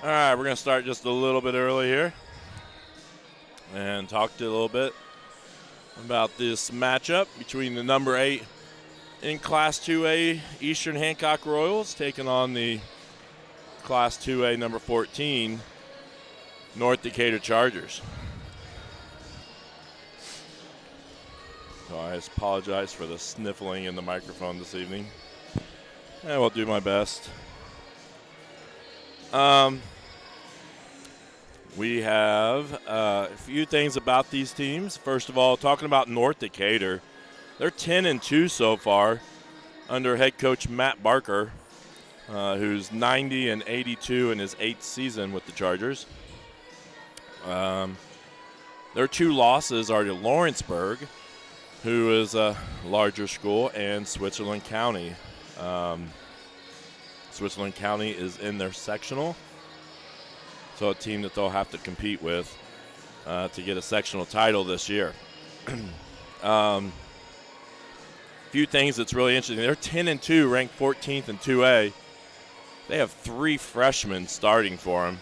All right, we're going to start just a little bit early here and talk to you a little bit about this matchup between the number 8 in Class 2A Eastern Hancock Royals taking on the Class 2A number 14 North Decatur Chargers. So I apologize for the sniffling in the microphone this evening. I will do my best. We have a few things about these teams. First of all, talking about North Decatur, they're 10-2 so far under head coach Matt Barker, who's 90-82 in his 8th season with the Chargers. Their 2 losses are to Lawrenceburg, who is a larger school, and Switzerland County. Switzerland County is in their sectional, so a team that they'll have to compete with to get a sectional title this year. Few things that's really interesting. They're 10-2, ranked 14th in 2A. They have 3 freshmen starting for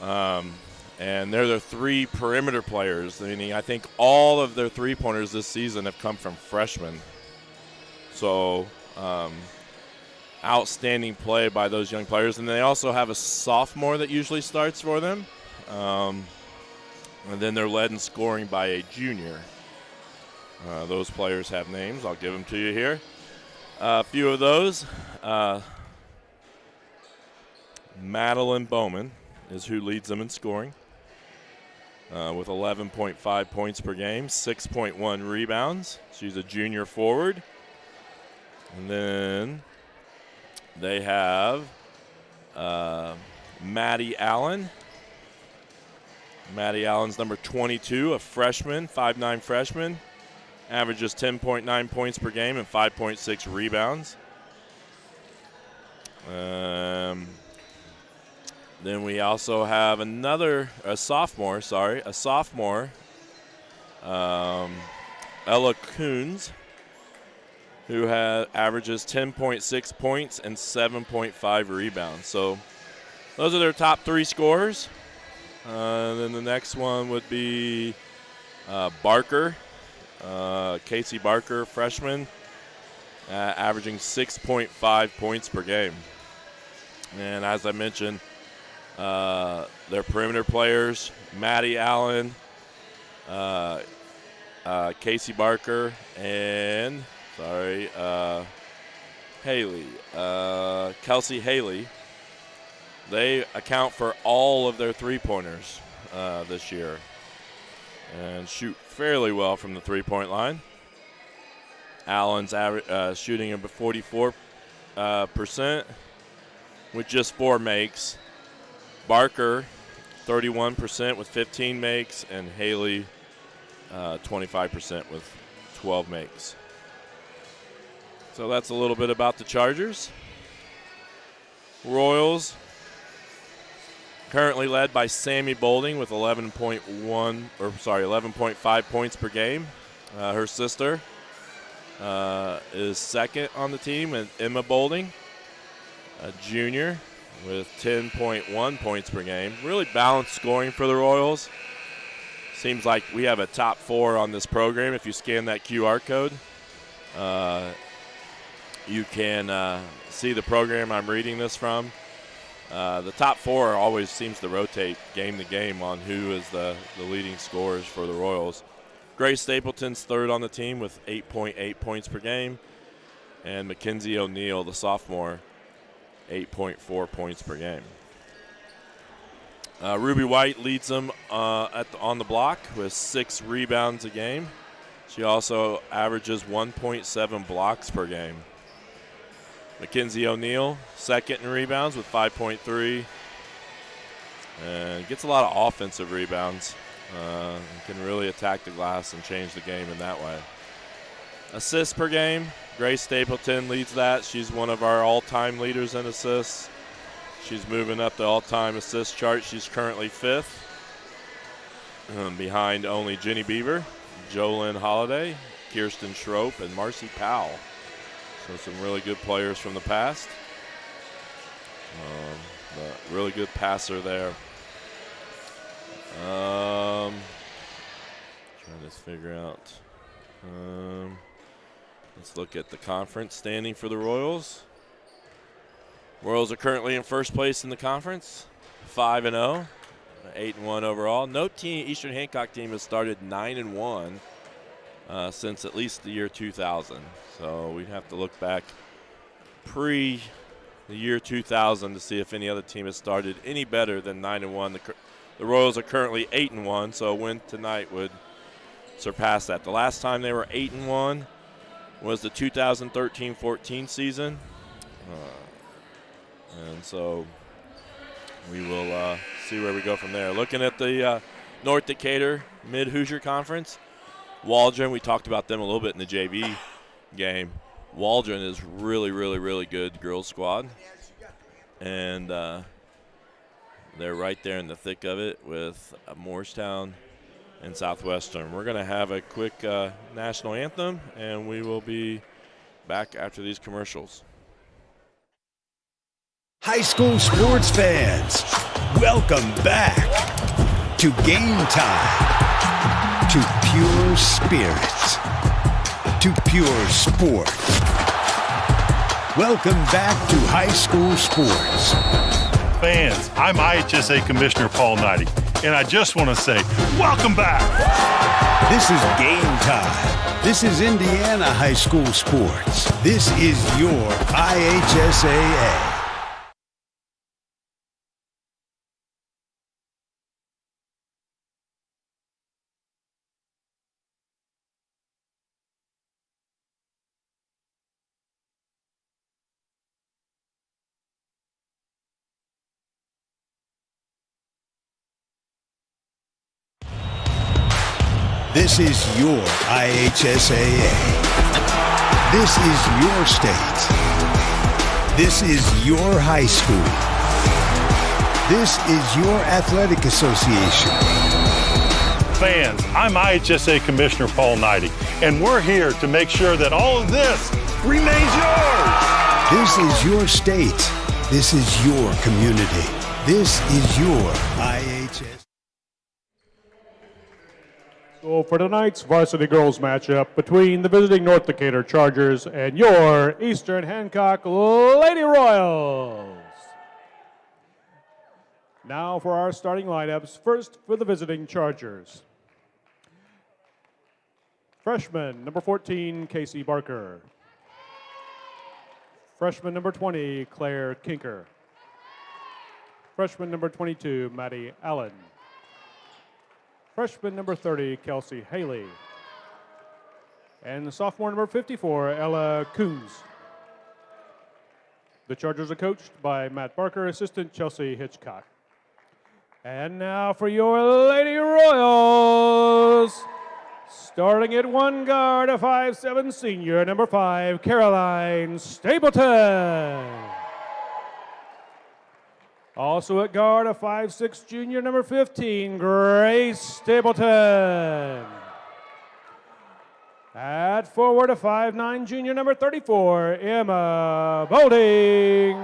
them, and they're their 3 perimeter players. Meaning, I think all of their three-pointers this season have come from freshmen. So, outstanding play by those young players. And they also have a sophomore that usually starts for them. And then they're led in scoring by a junior. Those players have names. I'll give them to you here. A few of those. Madeline Bowman is who leads them in scoring with 11.5 points per game, 6.1 rebounds. She's a junior forward. And then they have Maddie Allen. Maddie Allen's number 22, a freshman, 5'9" freshman. Averages 10.9 points per game and 5.6 rebounds. Then we also have a sophomore, Ella Coons, who averages 10.6 points and 7.5 rebounds. So those are their top 3 scorers. Then the next one would be Barker, Casey Barker, freshman, averaging 6.5 points per game. And as I mentioned, their perimeter players, Maddie Allen, Casey Barker, and Kelsey Haley. They account for all of their three-pointers this year and shoot fairly well from the three-point line. Allen's shooting about 44% with just 4 makes. Barker, 31% with 15 makes, and Haley, 25% with 12 makes. So that's a little bit about the Chargers. Royals, currently led by Sammy Bolding with 11.5 points per game. Her sister is second on the team, and Emma Bolding, a junior, with 10.1 points per game. Really balanced scoring for the Royals. Seems like we have a top 4 on this program. If you scan that QR code, you can see the program I'm reading this from. The top 4 always seems to rotate game to game on who is the leading scorers for the Royals. Grace Stapleton's third on the team with 8.8 points per game. And Mackenzie O'Neill, the sophomore, 8.4 points per game. Ruby White leads them on the block with 6 rebounds a game. She also averages 1.7 blocks per game. Mackenzie O'Neill, second in rebounds with 5.3. And gets a lot of offensive rebounds. Can really attack the glass and change the game in that way. Assists per game, Grace Stapleton leads that. She's one of our all-time leaders in assists. She's moving up the all-time assist chart. She's currently 5th, behind only Jenny Beaver, Jolynn Holiday, Kirsten Schroep, and Marcy Powell. So some really good players from the past. But really good passer there. Trying to figure out. Let's look at the conference standing for the Royals. Royals are currently in first place in the conference, 5-0, 8-1 overall. No team, Eastern Hancock team, has started 9-1 since at least the year 2000. So we'd have to look back pre the year 2000 to see if any other team has started any better than 9-1. The Royals are currently 8-1, so a win tonight would surpass that. The last time they were 8-1 was the 2013-14 season. And so we will see where we go from there. Looking at the North Decatur Mid-Hoosier Conference, Waldron, we talked about them a little bit in the JV game. Waldron is really, really, really good girls squad. And they're right there in the thick of it with Morristown and Southwestern. We're going to have a quick national anthem, and we will be back after these commercials. High school sports fans, welcome back to Game Time, to pure spirit, to pure sport. Welcome back to high school sports. Fans, I'm IHSA Commissioner Paul Knighty, and I just want to say, welcome back. This is Game Time. This is Indiana high school sports. This is your IHSAA. This is your IHSAA. This is your state. This is your high school. This is your athletic association. Fans, I'm IHSA Commissioner Paul Knighty, and we're here to make sure that all of this remains yours. This is your state. This is your community. This is your IHSAA. So for tonight's varsity girls matchup between the visiting North Decatur Chargers and your Eastern Hancock Lady Royals. Now for our starting lineups. First for the visiting Chargers. Freshman number 14, Casey Barker. Freshman number 20, Claire Kinker. Freshman number 22, Maddie Allen. Freshman number 30, Kelsey Haley. And sophomore number 54, Ella Coons. The Chargers are coached by Matt Barker, assistant Chelsea Hitchcock. And now for your Lady Royals. Starting at one guard, a 5'7" senior, number 5, Caroline Stapleton. Also at guard, a 5'6" junior, number 15, Grace Stapleton. At forward, a 5'9" junior, number 34, Emma Bolding.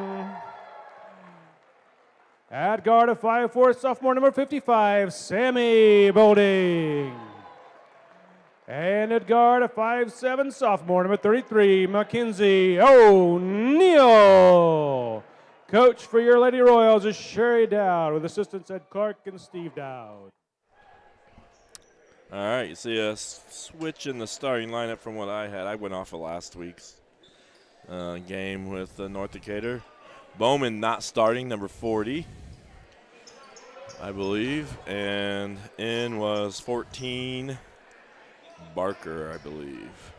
At guard, a 5'4" sophomore, number 55, Sammy Bolding. And at guard, a 5'7" sophomore, number 33, Mackenzie O'Neill. Coach for your Lady Royals is Sherry Dowd with assistants Ed Clark and Steve Dowd. All right, you see a switch in the starting lineup from what I had. I went off of last week's game with North Decatur. Bowman not starting, number 40, I believe. And in was 14, Barker, I believe.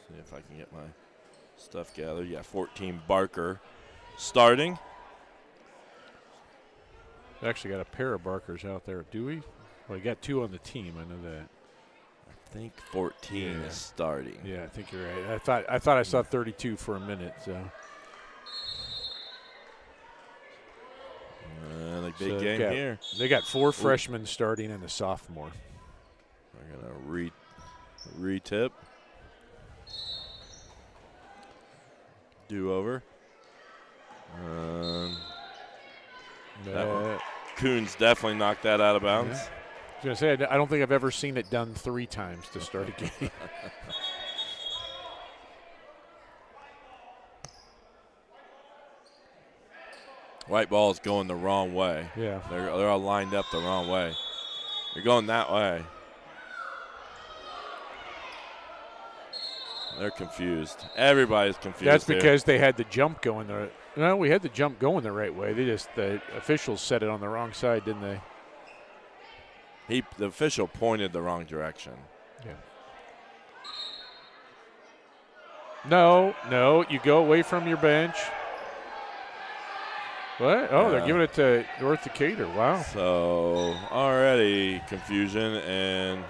See if I can get my stuff gathered. Yeah, 14, Barker. Starting. We actually got a pair of Barkers out there, do we? Well, we got two on the team. I know that. I think 14 is starting. Yeah, I think you're right. I thought I saw 32 for a minute. So. A big game here. They got 4 freshmen starting and a sophomore. We're gonna re-tip. Do over. Coons definitely knocked that out of bounds. Yeah. I was going to say, I don't think I've ever seen it done 3 times to start a game. White ball is going the wrong way. Yeah. They're all lined up the wrong way. They're going that way. They're confused. Everybody's confused. That's because they had the jump going there. No, we had the jump going the right way. The officials set it on the wrong side, didn't they? The official pointed the wrong direction. Yeah. No, you go away from your bench. What? Oh, they're giving it to North Decatur. Wow. So already confusion and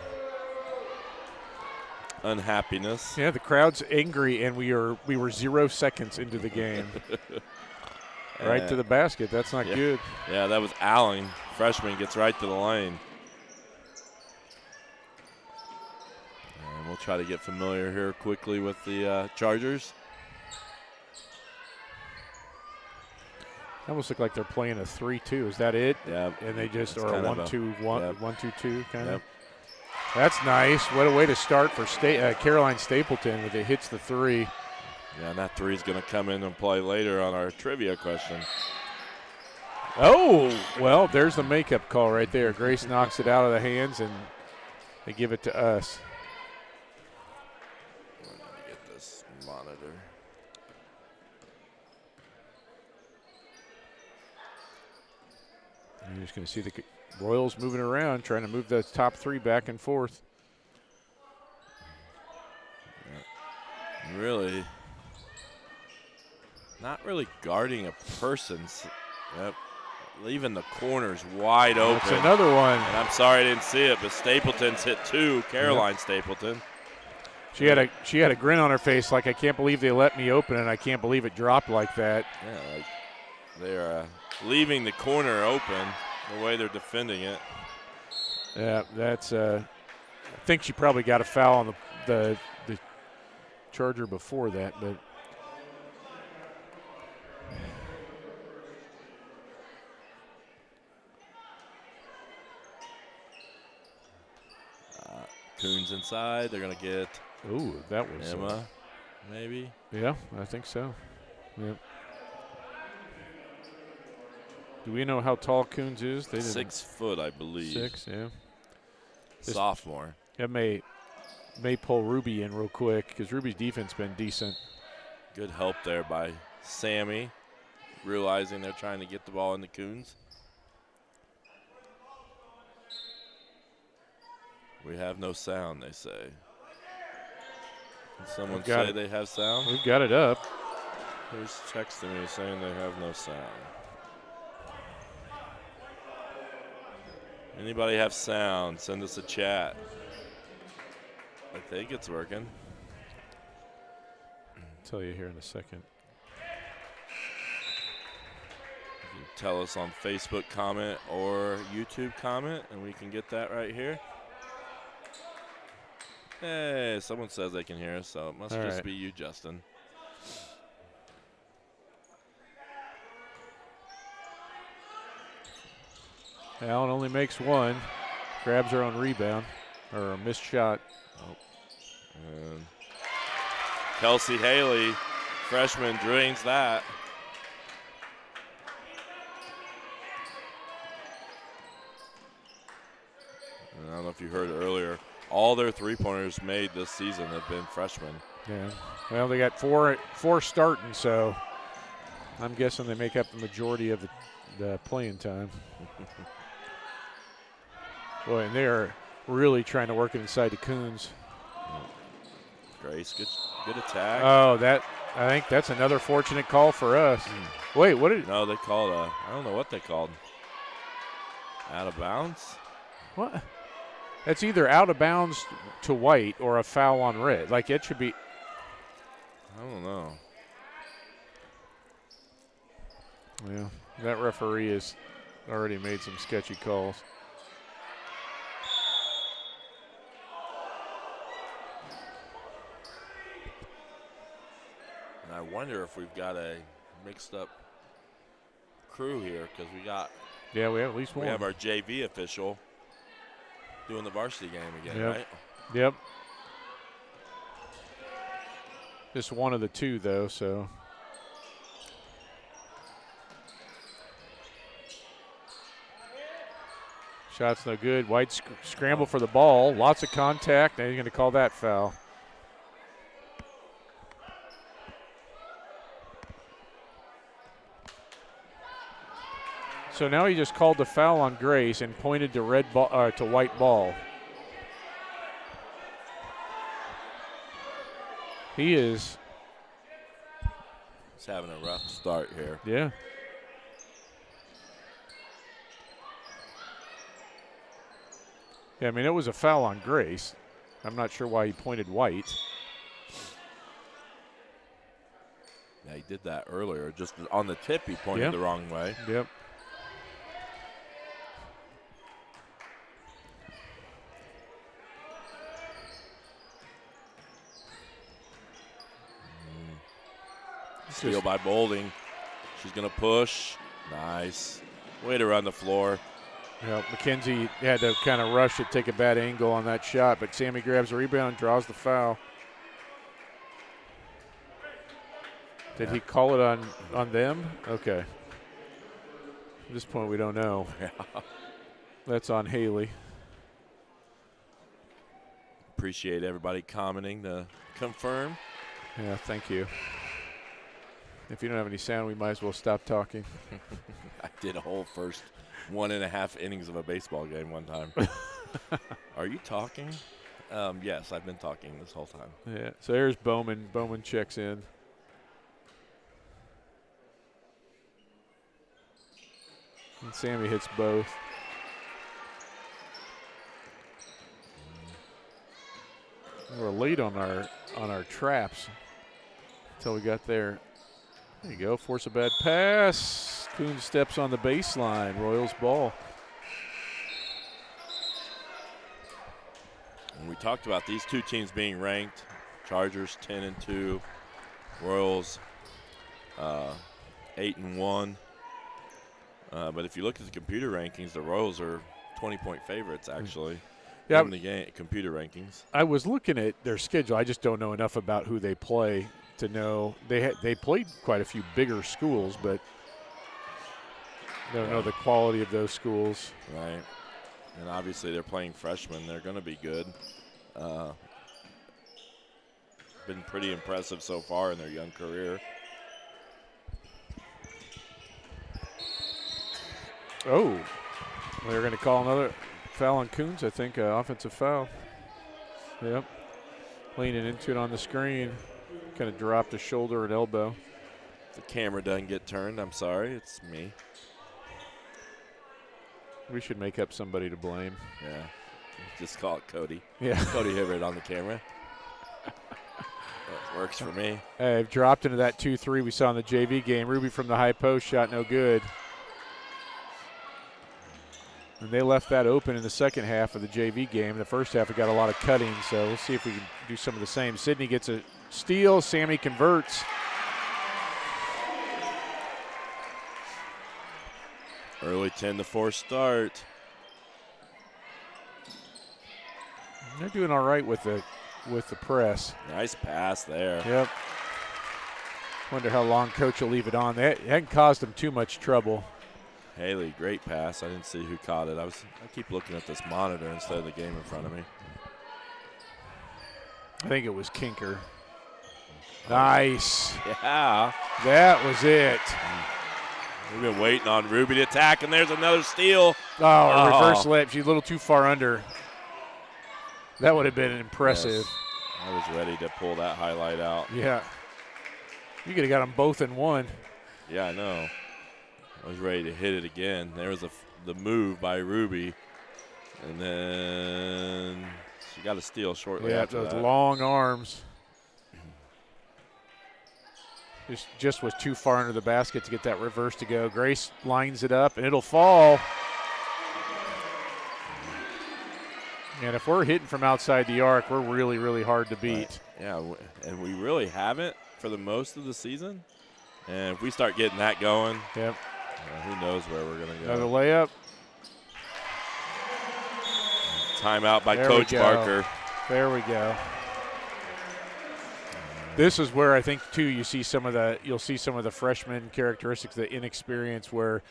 unhappiness. Yeah, the crowd's angry, and we were 0 seconds into the game. Right to the basket. That's not good. Yeah, that was Allen. Freshman gets right to the lane. And we'll try to get familiar here quickly with the Chargers. Almost look like they're playing a 3-2. Is that it? Yeah. And they just, or kind a of 1-2-2 kind Yep. of. That's nice. What a way to start for Caroline Stapleton when it hits the 3. Yeah, and that 3 is going to come in and play later on our trivia question. Oh, well, there's the makeup call right there. Grace knocks it out of the hands, and they give it to us. Let me get this monitor. You're just going to see the Royals moving around, trying to move those top 3 back and forth. Really, not really guarding a person. Yep, leaving the corners wide open. That's another one. And I'm sorry I didn't see it, but Stapleton's hit 2. Caroline Stapleton. She had a grin on her face, like I can't believe they let me open, and I can't believe it dropped like that. Yeah, like they're leaving the corner open the way they're defending it. Yeah, that's. I think she probably got a foul on the Charger before that, but. Coons inside. They're going to get Ooh, that was Emma, maybe. Yeah, I think so. Yeah. Do we know how tall Coons is? They 6 foot, I believe. 6, yeah. Sophomore. That may pull Ruby in real quick because Ruby's defense been decent. Good help there by Sammy, realizing they're trying to get the ball in the Coons. We have no sound, they say. Did someone say they have sound? We've got it up. Who's texting me saying they have no sound? Anybody have sound? Send us a chat. I think it's working. I'll tell you here in a second. You can tell us on Facebook comment or YouTube comment, and we can get that right here. Hey, someone says they can hear us, so it must just be you, Justin. Allen only makes 1. Grabs her on rebound, or a missed shot. Oh. And Kelsey Haley, freshman, drains that. And I don't know if you heard earlier, all their three-pointers made this season have been freshmen. Yeah. Well, they got four starting, so I'm guessing they make up the majority of the playing time. Boy, and they are really trying to work it inside the Coons. Grace, good attack. Oh, I think that's another fortunate call for us. Wait, what did? No, they called I don't know what they called. Out of bounds? What? That's either out of bounds to White or a foul on red. Like it should be. I don't know. Yeah, that referee has already made some sketchy calls. And I wonder if we've got a mixed up crew here because we have at least one. We have our JV official doing the varsity game again, Yep. right? Yep. Just one of the two, though, so. Shot's no good. White scramble for the ball. Lots of contact. Now he's going to call that foul. So now he just called the foul on Grace and pointed to to white ball. He's having a rough start here. Yeah. Yeah, I mean, it was a foul on Grace. I'm not sure why he pointed white. Yeah, he did that earlier. Just on the tip, he pointed the wrong way. Yep. Steal by Bolding. She's going to push. Nice. Way to run the floor. Yeah, McKenzie had to kind of rush it, take a bad angle on that shot, but Sammy grabs the rebound, draws the foul. Did he call it on them? Okay. At this point, we don't know. That's on Haley. Appreciate everybody commenting to confirm. Yeah, thank you. If you don't have any sound, we might as well stop talking. I did a whole first 1.5 innings of a baseball game one time. Are you talking? Yes, I've been talking this whole time. Yeah, so there's Bowman. Bowman checks in. And Sammy hits both. We're late on our traps until we got there. There you go. Force a bad pass. Coons steps on the baseline. Royals ball. And we talked about these two teams being ranked. Chargers 10-2. Royals 8-1. But if you look at the computer rankings, the Royals are 20-point favorites actually. Yeah, in the game computer rankings. I was looking at their schedule. I just don't know enough about who they play to know. They played quite a few bigger schools, but don't know the quality of those schools. Right. And obviously they're playing freshmen. They're going to be good. Been pretty impressive so far in their young career. Oh, they're going to call another foul on Coons, I think, offensive foul. Yep. Leaning into it on the screen. Kind of dropped a shoulder and elbow. The camera doesn't get turned. I'm sorry. It's me. We should make up somebody to blame. Yeah. Just call it Cody. Yeah. Cody Hibbert on the camera. That works for me. Hey, I've dropped into that 2-3 we saw in the JV game. Ruby from the high post shot no good. And they left that open in the second half of the JV game. In the first half, we got a lot of cutting, so we'll see if we can do some of the same. Sydney gets a steal. Sammy converts. Early 10-4 start. They're doing all right with the press. Nice pass there. Yep. Wonder how long Coach will leave it on. It hadn't caused them too much trouble. Haley, great pass. I didn't see who caught it. I keep looking at this monitor instead of the game in front of me. I think it was Kinker. Nice. Yeah. That was it. We've been waiting on Ruby to attack, and there's another steal. Oh, reverse layup. She's a little too far under. That would have been impressive. Yes. I was ready to pull that highlight out. Yeah. You could have got them both in one. Yeah, I know. I was ready to hit it again. There was the move by Ruby, and then she got a steal shortly after those that. long arms. Just was too far under the basket to get that reverse to go. Grace lines it up, and it'll fall. And if we're hitting from outside the arc, we're really, really hard to beat. Right. Yeah, and we really haven't for the most of the season. And if we start getting that going, yep. Who knows where we're going to go. Another layup. Timeout by There Coach we go. Barker. There we go. This is where I think too you'll see some of the freshman characteristics, the inexperience, where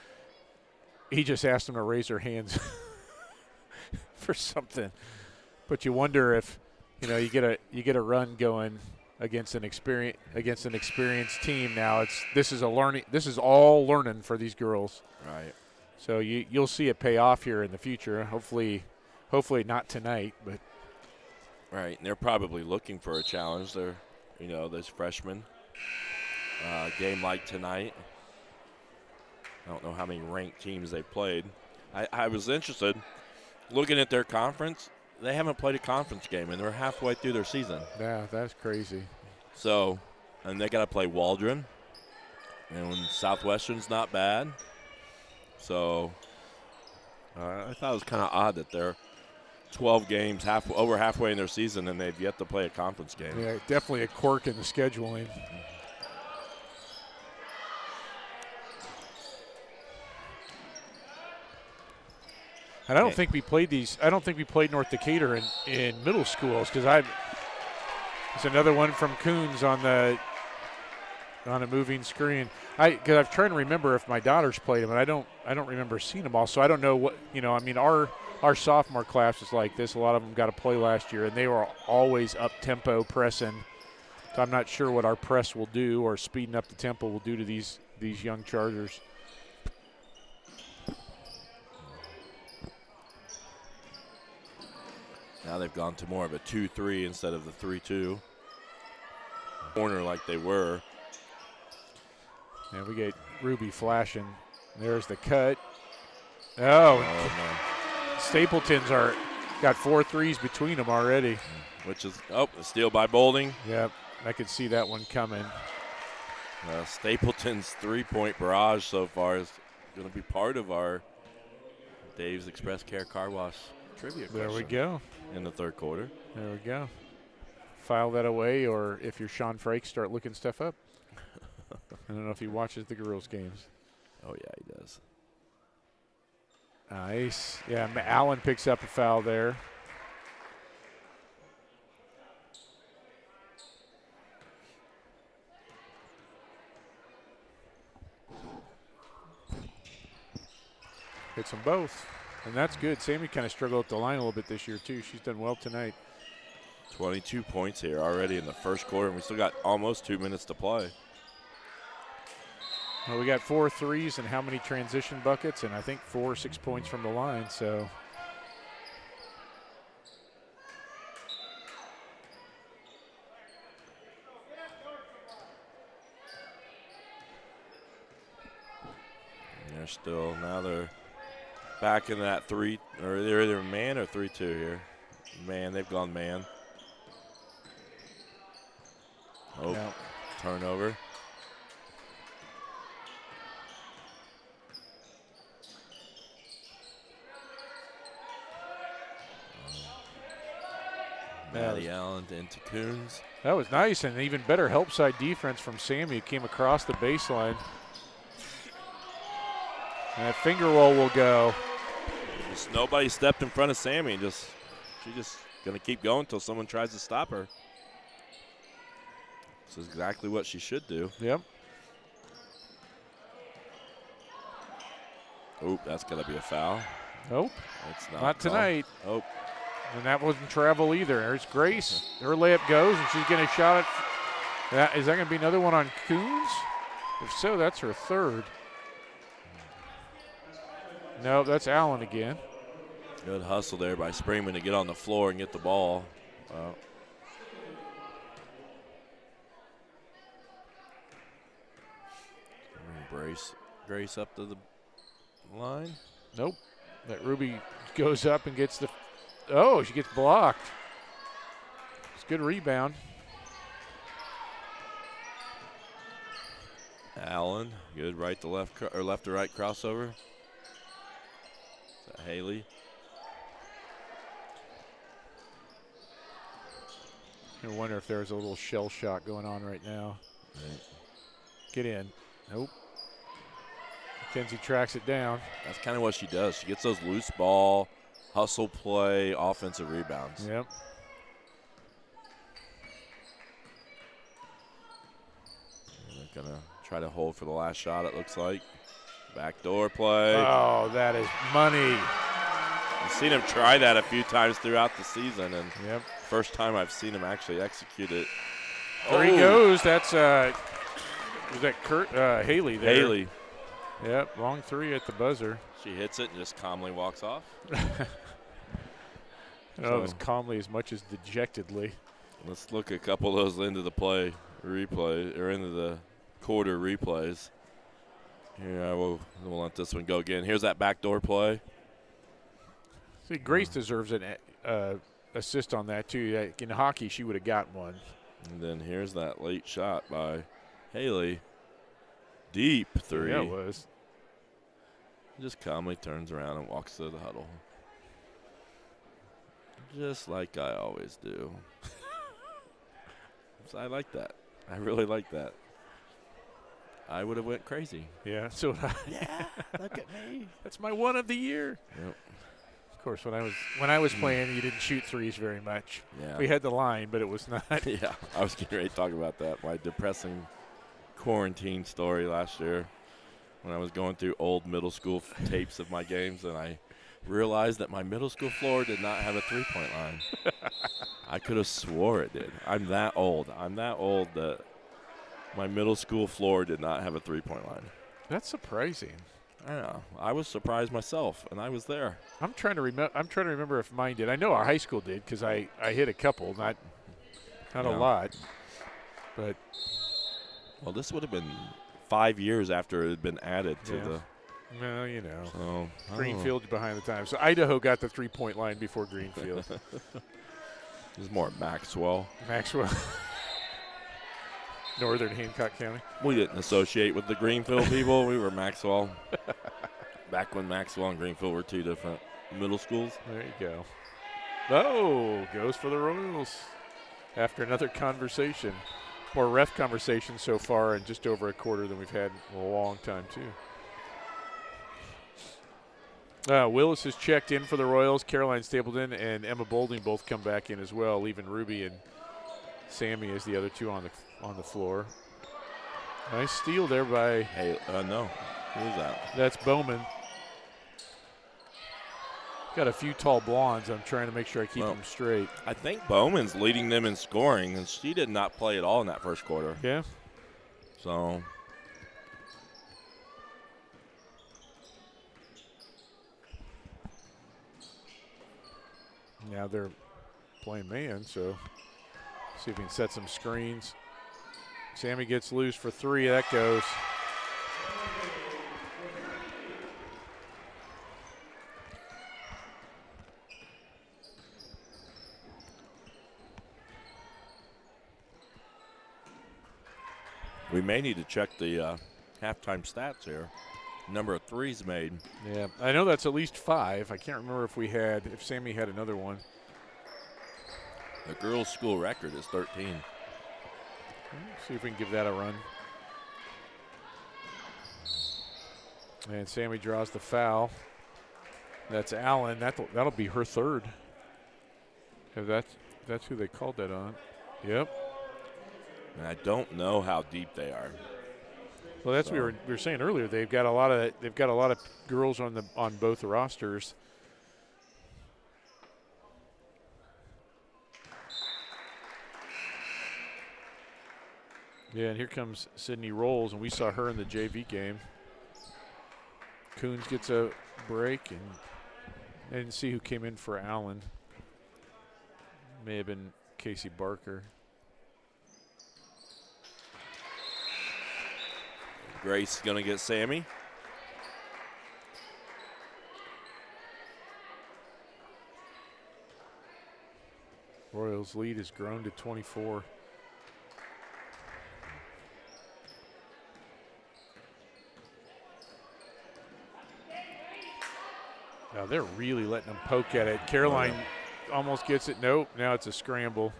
he just asked them to raise their hands for something. But you wonder if you get a run going against an experienced team. Now this is all learning for these girls. Right. So you'll see it pay off here in the future. Hopefully not tonight, but right. And they're probably looking for a challenge. They're this freshman game like tonight. I don't know how many ranked teams they played. I was interested looking at their conference. They haven't played a conference game, and they're halfway through their season. Yeah, that's crazy. So, and they got to play Waldron, and Southwestern's not bad. So, I thought it was kind of odd that they're 12 games, over halfway in their season, and they've yet to play a conference game. Yeah, definitely a quirk in the scheduling. And I don't think we played North Decatur in middle schools because it's another one from Coons on a moving screen. Because I'm trying to remember if my daughters played them, and I don't remember seeing them all. So I don't know what our sophomore class was like this. A lot of them got to play last year, and they were always up tempo pressing. So I'm not sure what our press will do or speeding up the tempo will do to these young Chargers. Now they've gone to more of a 2-3 instead of the 3-2. Corner like they were. And we get Ruby flashing. There's the cut. Oh, man. Stapleton's got 4 threes between them already. Which is, a steal by Boulding. Yep, I could see that one coming. Stapleton's three-point barrage so far is going to be part of our Dave's Express Care Car Wash trivia question. There we go. In the third quarter. There we go. File that away, or if you're Sean Frakes, start looking stuff up. I don't know if he watches the girls' games. Oh, yeah, he does. Nice. Yeah, Allen picks up a foul there. Hits them both. And that's good. Sammy kind of struggled at the line a little bit this year, too. She's done well tonight. 22 points here already in the first quarter, and we still got almost 2 minutes to play. Well, we got 4 threes and how many transition buckets? And I think 4 or 6 points from the line, so. And now they're back in that 3, or they're either man or 3-2 here. Man, they've gone man. Oh, Yeah. Turnover. Maddie Allen into Coons. That was nice, and even better help side defense from Sammy, who came across the baseline. And that finger roll will go. Just nobody stepped in front of Sammy. She's just going to keep going until someone tries to stop her. This is exactly what she should do. Yep. Oop, that's going to be a foul. Nope. It's Not tonight. Oh. And that wasn't travel either. There's Grace. Her layup goes, and she's getting a shot at. Is that going to be another one on Coons? If so, that's her third. No, that's Allen again. Good hustle there by Springman to get on the floor and get the ball. Wow. Grace up to the line. Nope. That Ruby goes up and gets the. Oh, she gets blocked. It's a good rebound. Allen, good right to left or left to right crossover. Is that Haley? I wonder if there's a little shell shot going on right now. Right. Get in. Nope. Mackenzie tracks it down. That's kind of what she does. She gets those loose ball, hustle play, offensive rebounds. Yep. They're going to try to hold for the last shot, it looks like. Backdoor play. Oh, that is money. I've seen him try that a few times throughout the season, and Yep. first time I've seen him actually execute it. There he goes. That's was that Haley there? Haley. Yep, long three at the buzzer. She hits it and just calmly walks off. I don't know as calmly as much as dejectedly. Let's look a couple of those into the replay, or into the quarter replays. Yeah, we'll let this one go again. Here's that backdoor play. See, Grace deserves an assist on that, too. In hockey, she would have got one. And then here's that late shot by Haley. Deep three. Yeah, it was. Just calmly turns around and walks to the huddle. Just like I always do. So I like that. I really like that. I would have went crazy. Yeah, so Yeah, look at me. that's my one of the year. Yep. Of course, when I was playing, you didn't shoot threes very much. Yeah. We had the line, but it was not. Yeah, I was getting ready to talk about that. My depressing quarantine story last year when I was going through old middle school tapes of my games, and I realized that my middle school floor did not have a three-point line. I could have swore it did. I'm that old. That my middle school floor did not have a three-point line. That's surprising. I know. I was surprised myself, and I was there. I'm trying to remember if mine did. I know our high school did because I hit a couple, not a lot. But well, this would have been 5 years after it had been added to Yeah. the. well, you know, So, I don't know. Greenfield's behind the times. So Idaho got the three-point line before Greenfield. This is more Maxwell. Maxwell, Northern Hancock County. We didn't associate with the Greenfield people. We were Maxwell. Back when Maxwell and Greenfield were two different middle schools. There you go. Oh, goes for the Royals after another conversation. More ref conversation so far, and just over a quarter than we've had in a long time, too. Willis has checked in for the Royals. Caroline Stapleton and Emma Boulding both come back in as well, leaving Ruby and Sammy as the other two on the floor. Nice steal there by. Hey, no. Who is that? That's Bowman. Got a few tall blondes. I'm trying to make sure I keep them straight. I think Bowman's leading them in scoring, and she did not play at all in that first quarter. Yeah. So. Now they're playing man, so see if we can set some screens. Sammy gets loose for three. That goes. We may need to check the halftime stats here. Number of threes made. Yeah, I know that's at least 5. I can't remember if Sammy had another one. The girls' school record is 13. See if we can give that a run. And Sammy draws the foul. That's Allen. That'll be her third. That's who they called that on. Yep. And I don't know how deep they are. Well, that's what we were saying earlier. They've got a lot of girls on both rosters. Yeah, and here comes Sydney Rolls, and we saw her in the JV game. Coons gets a break, and I didn't see who came in for Allen. May have been Casey Barker. Grace going to get Sammy. Royals lead has grown to 24. Now they're really letting them poke at it. Caroline almost gets it. Nope. Now it's a scramble.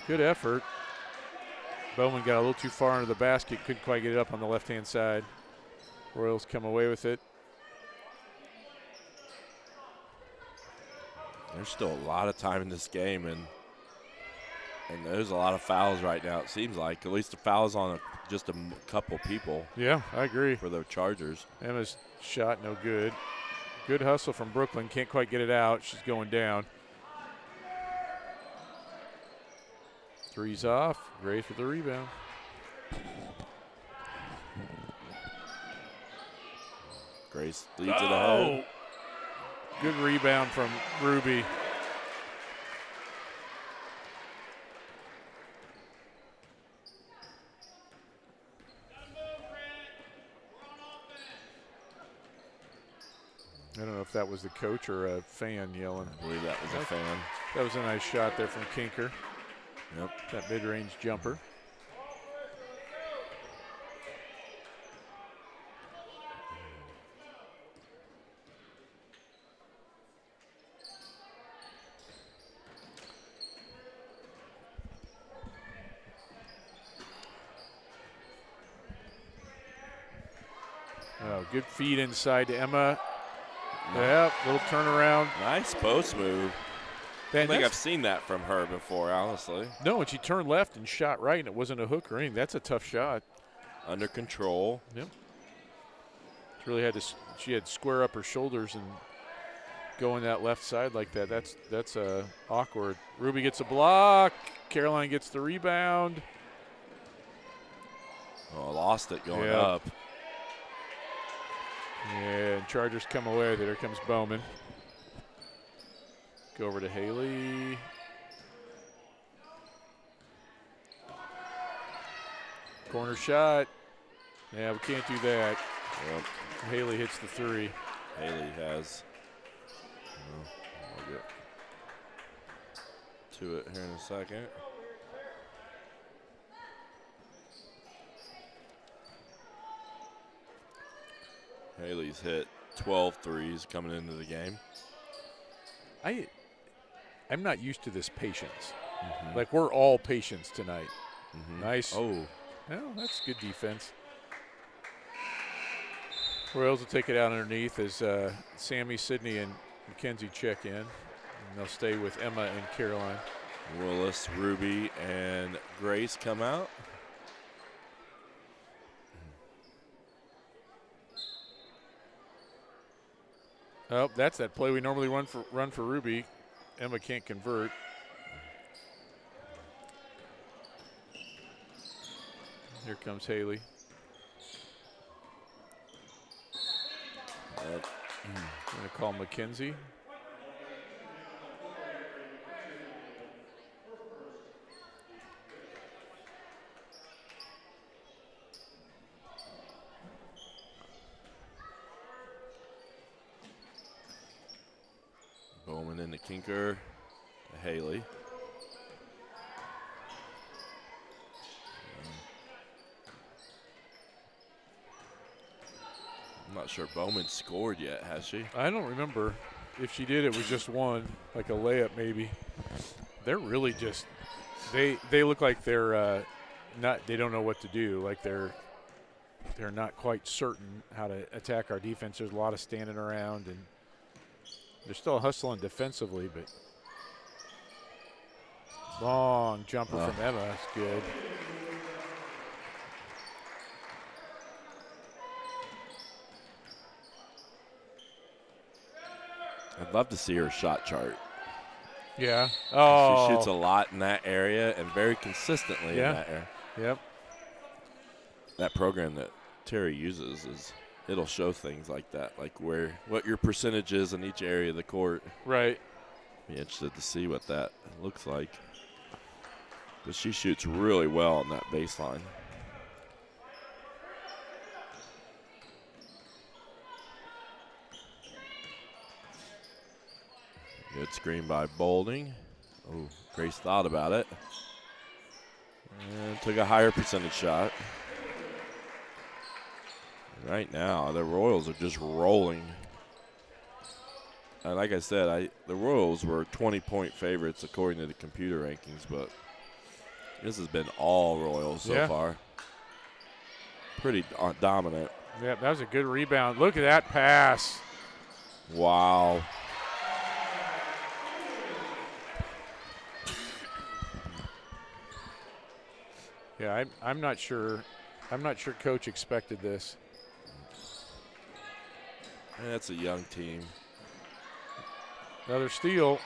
Good effort. Bowman got a little too far into the basket, couldn't quite get it up on the left-hand side. Royals come away with it. There's still a lot of time in this game, and there's a lot of fouls right now, it seems like. At least the fouls on just a couple people. Yeah, I agree. For the Chargers. Emma's shot no good. Good hustle from Brooklyn. Can't quite get it out. She's going down. Three's off. Grace with the rebound. Grace leads it ahead. Good rebound from Ruby. I don't know if that was the coach or a fan yelling. I believe that was a fan. That was a nice shot there from Kinker. Yep. That mid-range jumper. Oh, good feed inside to Emma. Yep, little turnaround. Nice post move. I Man, don't think I've seen that from her before, honestly. No, and she turned left and shot right, and it wasn't a hook or anything. That's a tough shot. Under control. Yep. She really had to. She had to square up her shoulders and go in that left side like that. That's awkward. Ruby gets a block. Caroline gets the rebound. Oh, lost it going up. Yeah, and Chargers come away with it. Here comes Bowman. Go over to Haley. Corner shot. Yeah, we can't do that. Yep. Haley hits the three. Haley has. I'll get to it here in a second. Haley's hit 12 threes coming into the game. I'm not used to this patience. Like, we're all patience tonight. Nice. Oh. Well, that's good defense. Royals will take it out underneath as Sammy, Sydney, and Mackenzie check in. And they'll stay with Emma and Caroline. Willis, Ruby, and Grace come out. Oh, that's that play we normally run for Ruby. Emma can't convert. Here comes Haley. Going to call Mackenzie. Bowman into Kinker, Haley. I'm not sure Bowman scored yet, has she? I don't remember. If she did, it was just one, like a layup maybe. They're really just, they look like they're not, they don't know what to do. Like they're not quite certain how to attack our defense. There's a lot of standing around, and they're still hustling defensively, but long jumper from Emma. That's good. I'd love to see her shot chart. Yeah. Oh. She shoots a lot in that area and very consistently in that area. Yep. That program that Terry uses it'll show things like that, like what your percentage is in each area of the court. Right. Be interested to see what that looks like. But she shoots really well on that baseline. Good screen by Boulding. Oh, Grace thought about it. And took a higher percentage shot. Right now, the Royals are just rolling. And like I said, the Royals were 20-point favorites according to the computer rankings, but This has been all Royals so far. Pretty dominant. Yeah, that was a good rebound. Look at that pass. Wow. Yeah, I'm not sure. I'm not sure Coach expected this. And that's a young team. Another steal.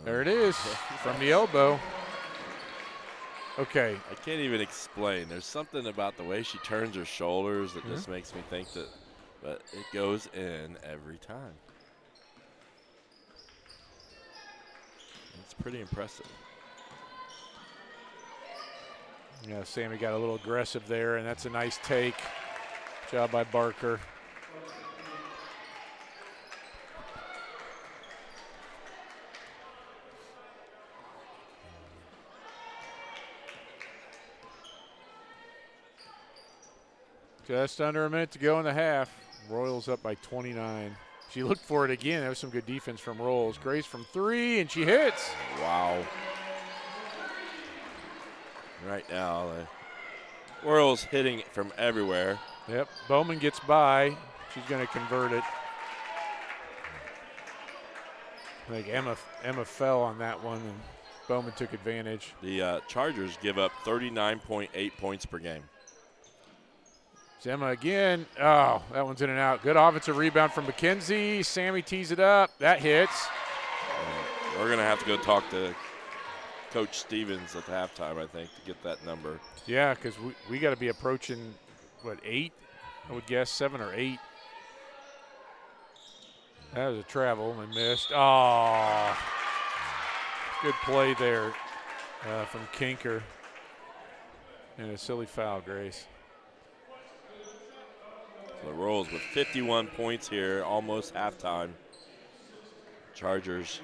There it is from the elbow. Okay. I can't even explain. There's something about the way she turns her shoulders that just makes me think that, but it goes in every time. It's pretty impressive. Yeah, Sammy got a little aggressive there, and that's a nice take. Job by Barker. Just under a minute to go in the half. Royals up by 29. She looked for it again. That was some good defense from Rolls. Grace from 3, and she hits. Wow. Right now, the Royals hitting from everywhere. Yep, Bowman gets by. She's going to convert it. I think Emma fell on that one, and Bowman took advantage. The Chargers give up 39.8 points per game. Emma again. Oh, that one's in and out. Good offensive rebound from McKenzie. Sammy tees it up. That hits. We're going to have to go talk to Coach Stevens at halftime, I think, to get that number. Yeah, because we got to be approaching, what, 8? I would guess 7 or 8. That was a travel and missed. Oh, good play there from Kinker. And a silly foul, Grace. So the Royals with 51 points here, almost halftime. Chargers.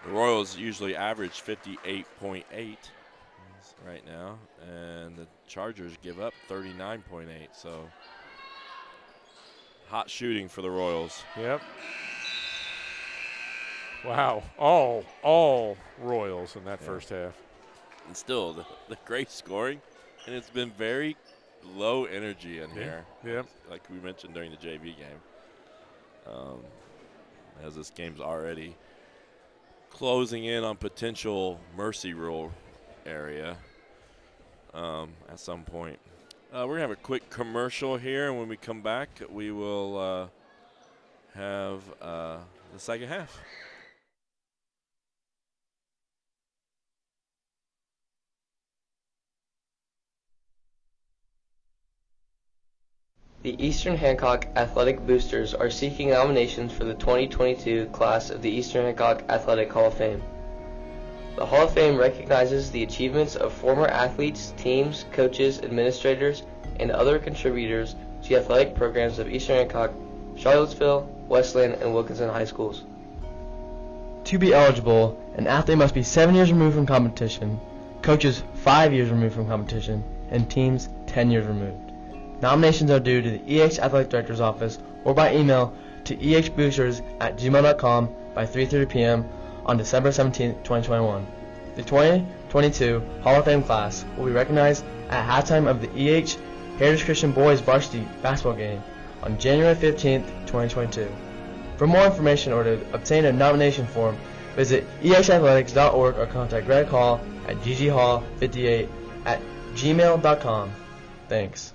The Royals usually average 58.8 right now, and the Chargers give up 39.8. So hot shooting for the Royals. Yep. Wow, all Royals in that first half. And still, the great scoring, and it's been very low energy in here. Yep. Like we mentioned during the JV game. As this game's already closing in on potential mercy rule area at some point. We're going to have a quick commercial here, and when we come back, we will have the second half. The Eastern Hancock Athletic Boosters are seeking nominations for the 2022 class of the Eastern Hancock Athletic Hall of Fame. The Hall of Fame recognizes the achievements of former athletes, teams, coaches, administrators, and other contributors to the athletic programs of Eastern Hancock, Charlottesville, Westland, and Wilkinson High Schools. To be eligible, an athlete must be 7 years removed from competition, coaches 5 years removed from competition, and teams 10 years removed. Nominations are due to the EH Athletic Director's office or by email to ehboosters@gmail.com by 3:30 p.m. on December 17, 2021. The 2022 Hall of Fame class will be recognized at halftime of the EH Heritage Christian Boys Varsity basketball game on January 15, 2022. For more information or to obtain a nomination form, visit ehathletics.org or contact Greg Hall at gghall58@gmail.com. Thanks.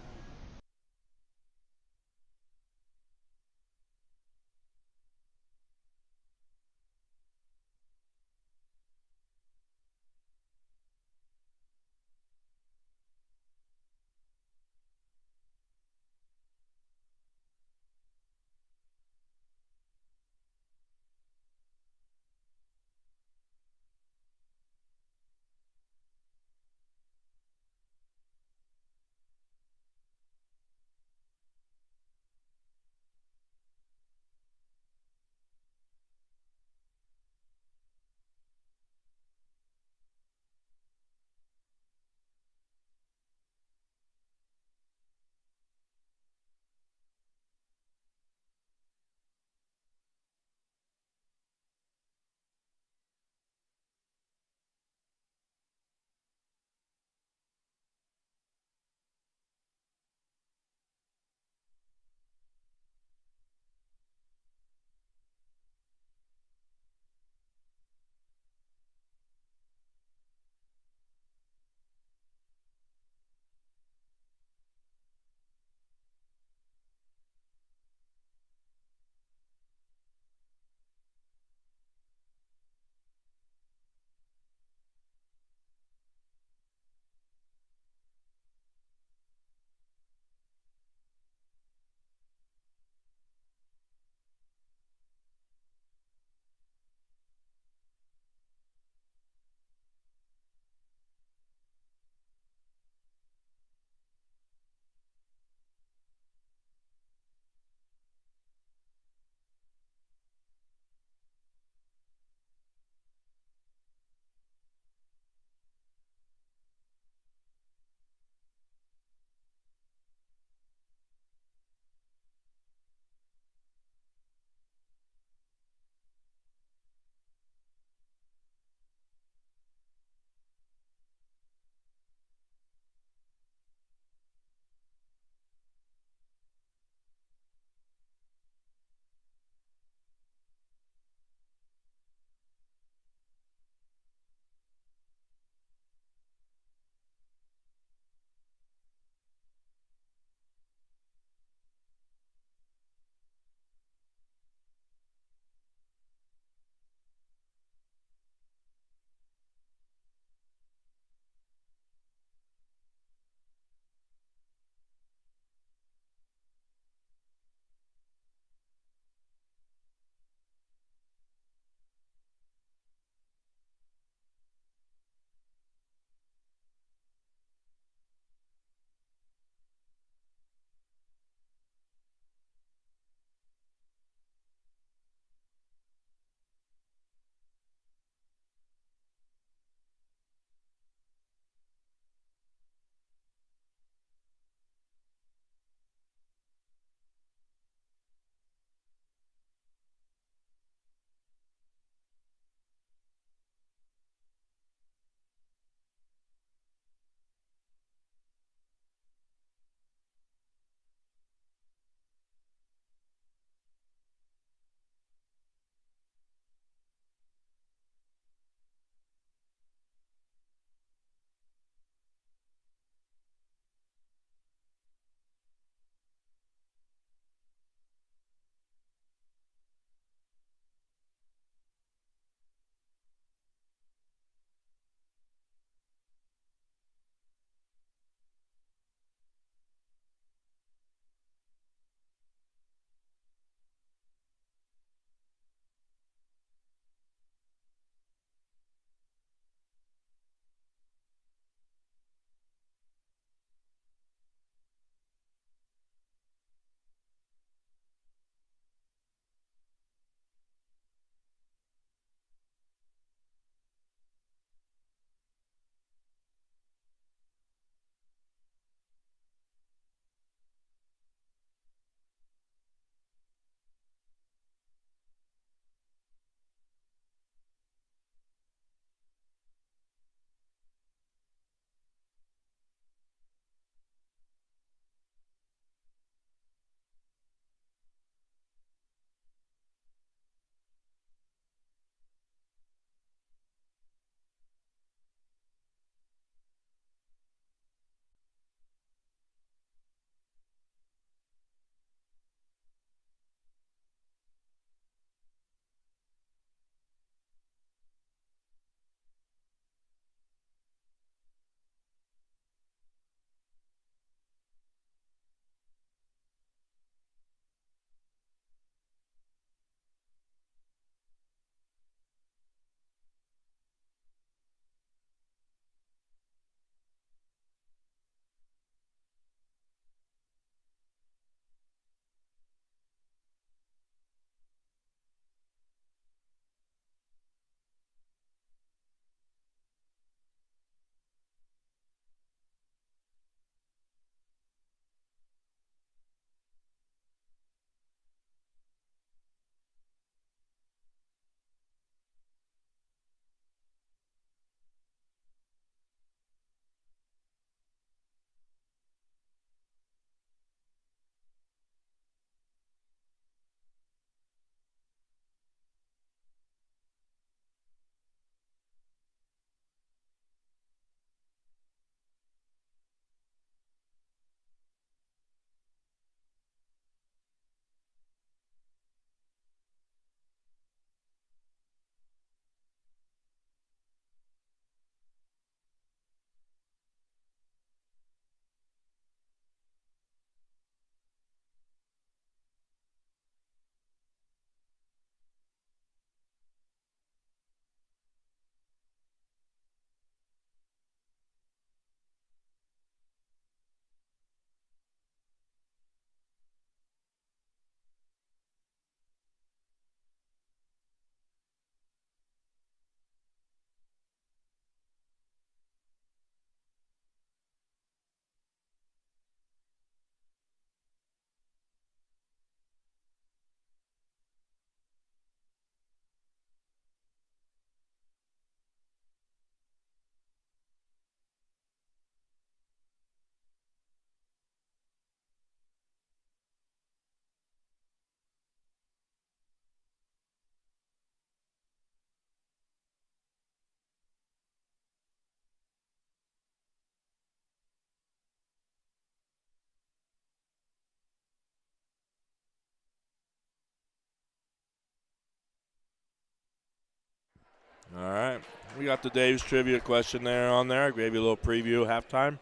We got the Dave's Trivia question on there. I gave you a little preview halftime.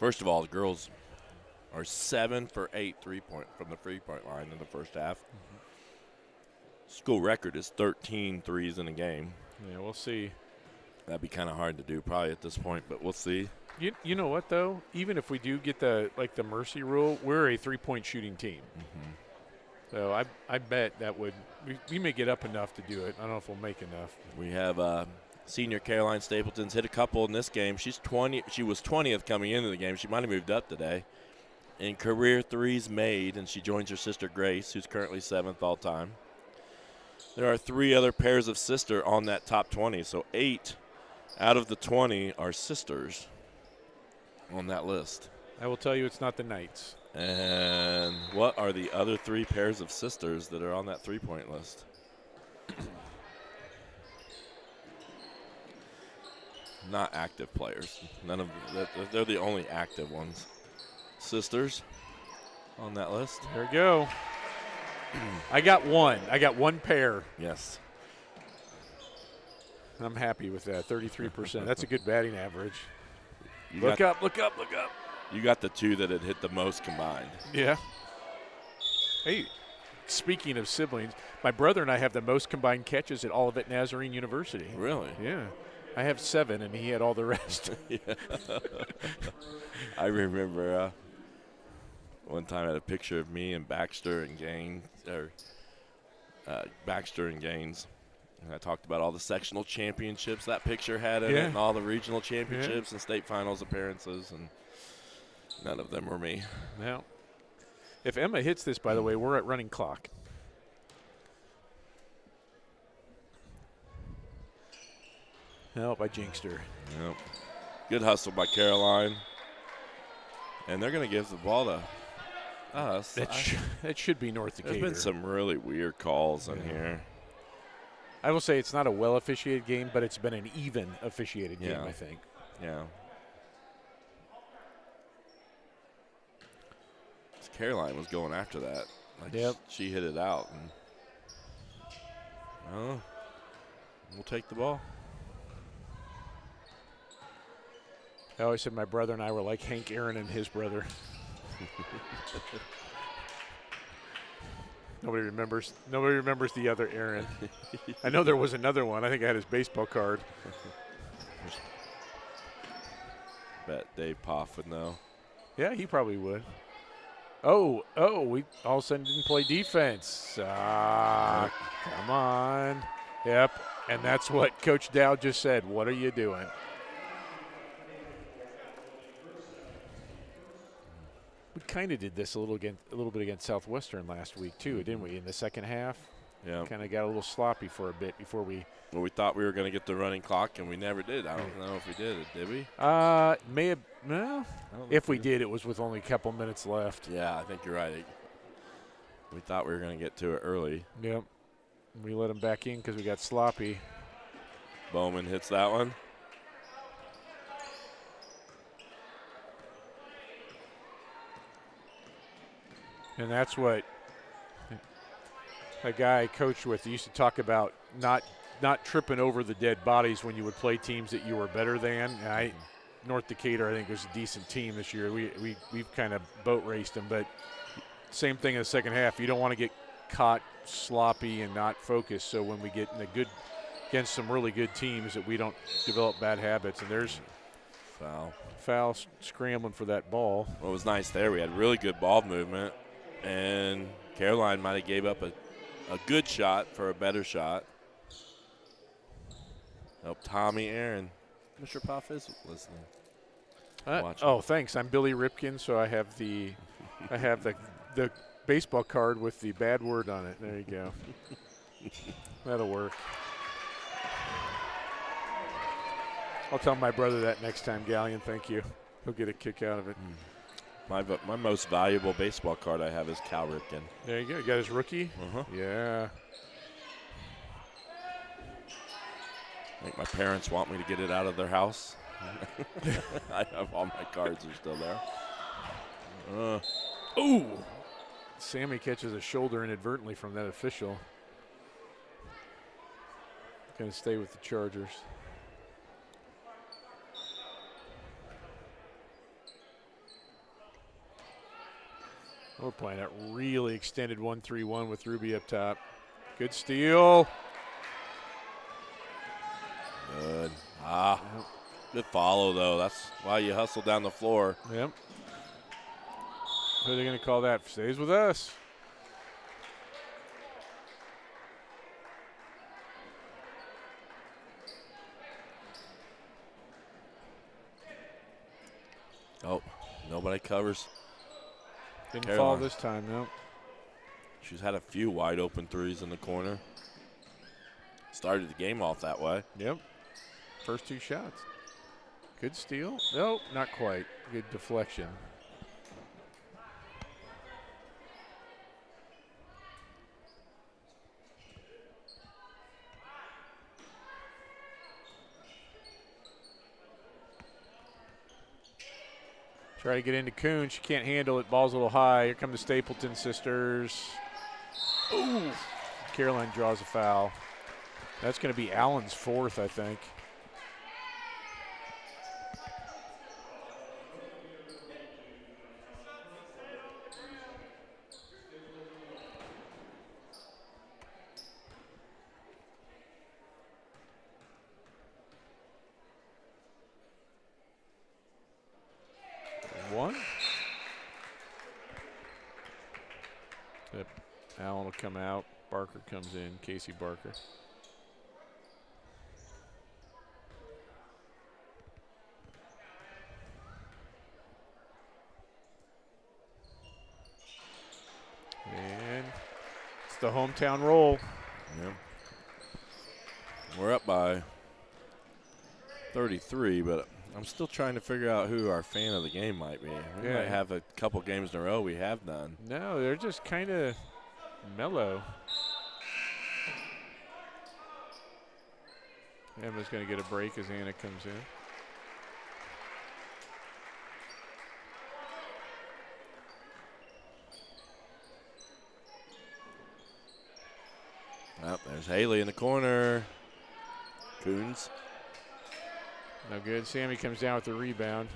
First of all, the girls are 7 for 8 3-point from the three-point line in the first half. School record is 13 threes in a game. Yeah, we'll see. That'd be kind of hard to do probably at this point, but we'll see. You know what, though? Even if we do get the mercy rule, we're a three-point shooting team. So I bet that we may get up enough to do it. I don't know if we'll make enough. We have senior Caroline Stapleton's hit a couple in this game. She's 20. She was 20th coming into the game. She might have moved up today. In career threes made, and she joins her sister Grace, who's currently 7th all time. There are 3 other pairs of sister on that top 20, so 8 out of the 20 are sisters on that list. I will tell you it's not the Knights. And what are the other 3 pairs of sisters that are on that three-point list? Not active players. None of they're the only active ones. Sisters on that list. There we go. I got one pair. Yes. I'm happy with that. 33%. That's a good batting average. Look up. You got the 2 that had hit the most combined. Yeah. Hey, speaking of siblings, my brother and I have the most combined catches at Olivet Nazarene University. Really? Yeah. I have 7, and he had all the rest. I remember one time I had a picture of me and Baxter and Gaines, and I talked about all the sectional championships that picture had in it, and all the regional championships and state finals appearances, and none of them were me. Now, if Emma hits this, by the way, we're at running clock. Nope, I jinxed her. Yep. Good hustle by Caroline. And they're going to give the ball to us. That should be North Decatur. There's been some really weird calls in here. I will say it's not a well-officiated game, but it's been an even officiated game, I think. Yeah. Caroline was going after that. She hit it out. And, we'll take the ball. I always said my brother and I were like Hank Aaron and his brother. Nobody remembers the other Aaron. I know there was another one. I think I had his baseball card. Bet Dave Poff would know. Yeah, he probably would. Oh, we all of a sudden didn't play defense. Come on. Yep, and that's what Coach Dow just said. What are you doing? We kind of did this a little bit against Southwestern last week too, didn't we? In the second half, kind of got a little sloppy for a bit before we. Well, we thought we were going to get the running clock, and we never did. I don't know if we did we? May have. No. If we did, it was with only a couple minutes left. Yeah, I think you're right. We thought we were going to get to it early. Yep. We let them back in because we got sloppy. Bowman hits that one. And that's what a guy I coached with used to talk about, not tripping over the dead bodies when you would play teams that you were better than. North Decatur, I think, was a decent team this year. We've kind of boat raced them, but same thing in the second half. You don't want to get caught sloppy and not focused. So when we get in against some really good teams, that we don't develop bad habits. And there's foul scrambling for that ball. What was nice there, we had really good ball movement, and Caroline might have gave up a good shot for a better shot. Tommy Aaron. Mr. Poff is listening. Thanks. I'm Billy Ripkin, so I have the baseball card with the bad word on it. There you go. That'll work. I'll tell my brother that next time, Galleon. Thank you. He'll get a kick out of it. My most valuable baseball card I have is Cal Ripken. There you go. You got his rookie? Yeah. I think my parents want me to get it out of their house. I have all my cards are still there. Ooh. Sammy catches a shoulder inadvertently from that official. going to stay with the Chargers. We're playing that really extended 1-3-1 with Ruby up top. Good steal. Good. Good follow, though. That's why you hustle down the floor. Yep. Who are they going to call that? Stays with us. Oh, nobody covers. Didn't Caroline. fall this time, no. She's had a few wide open threes in the corner. Started the game off that way. Yep. First 2 shots. Good steal. Nope, not quite. Good deflection. Try to get into Kuhn. She can't handle it. Ball's a little high. Here come the Stapleton sisters. Ooh. Caroline draws a foul. That's going to be Allen's 4th, I think. One. Yep. Allen will come out. Barker comes in. Casey Barker. And it's the hometown roll. Yep. We're up by 33, but I'm still trying to figure out who our fan of the game might be. We might have a couple games in a row we have done. No, they're just kind of mellow. Emma's going to get a break as Anna comes in. Oh, there's Haley in the corner. Coons. No good. Sammy comes down with the rebound.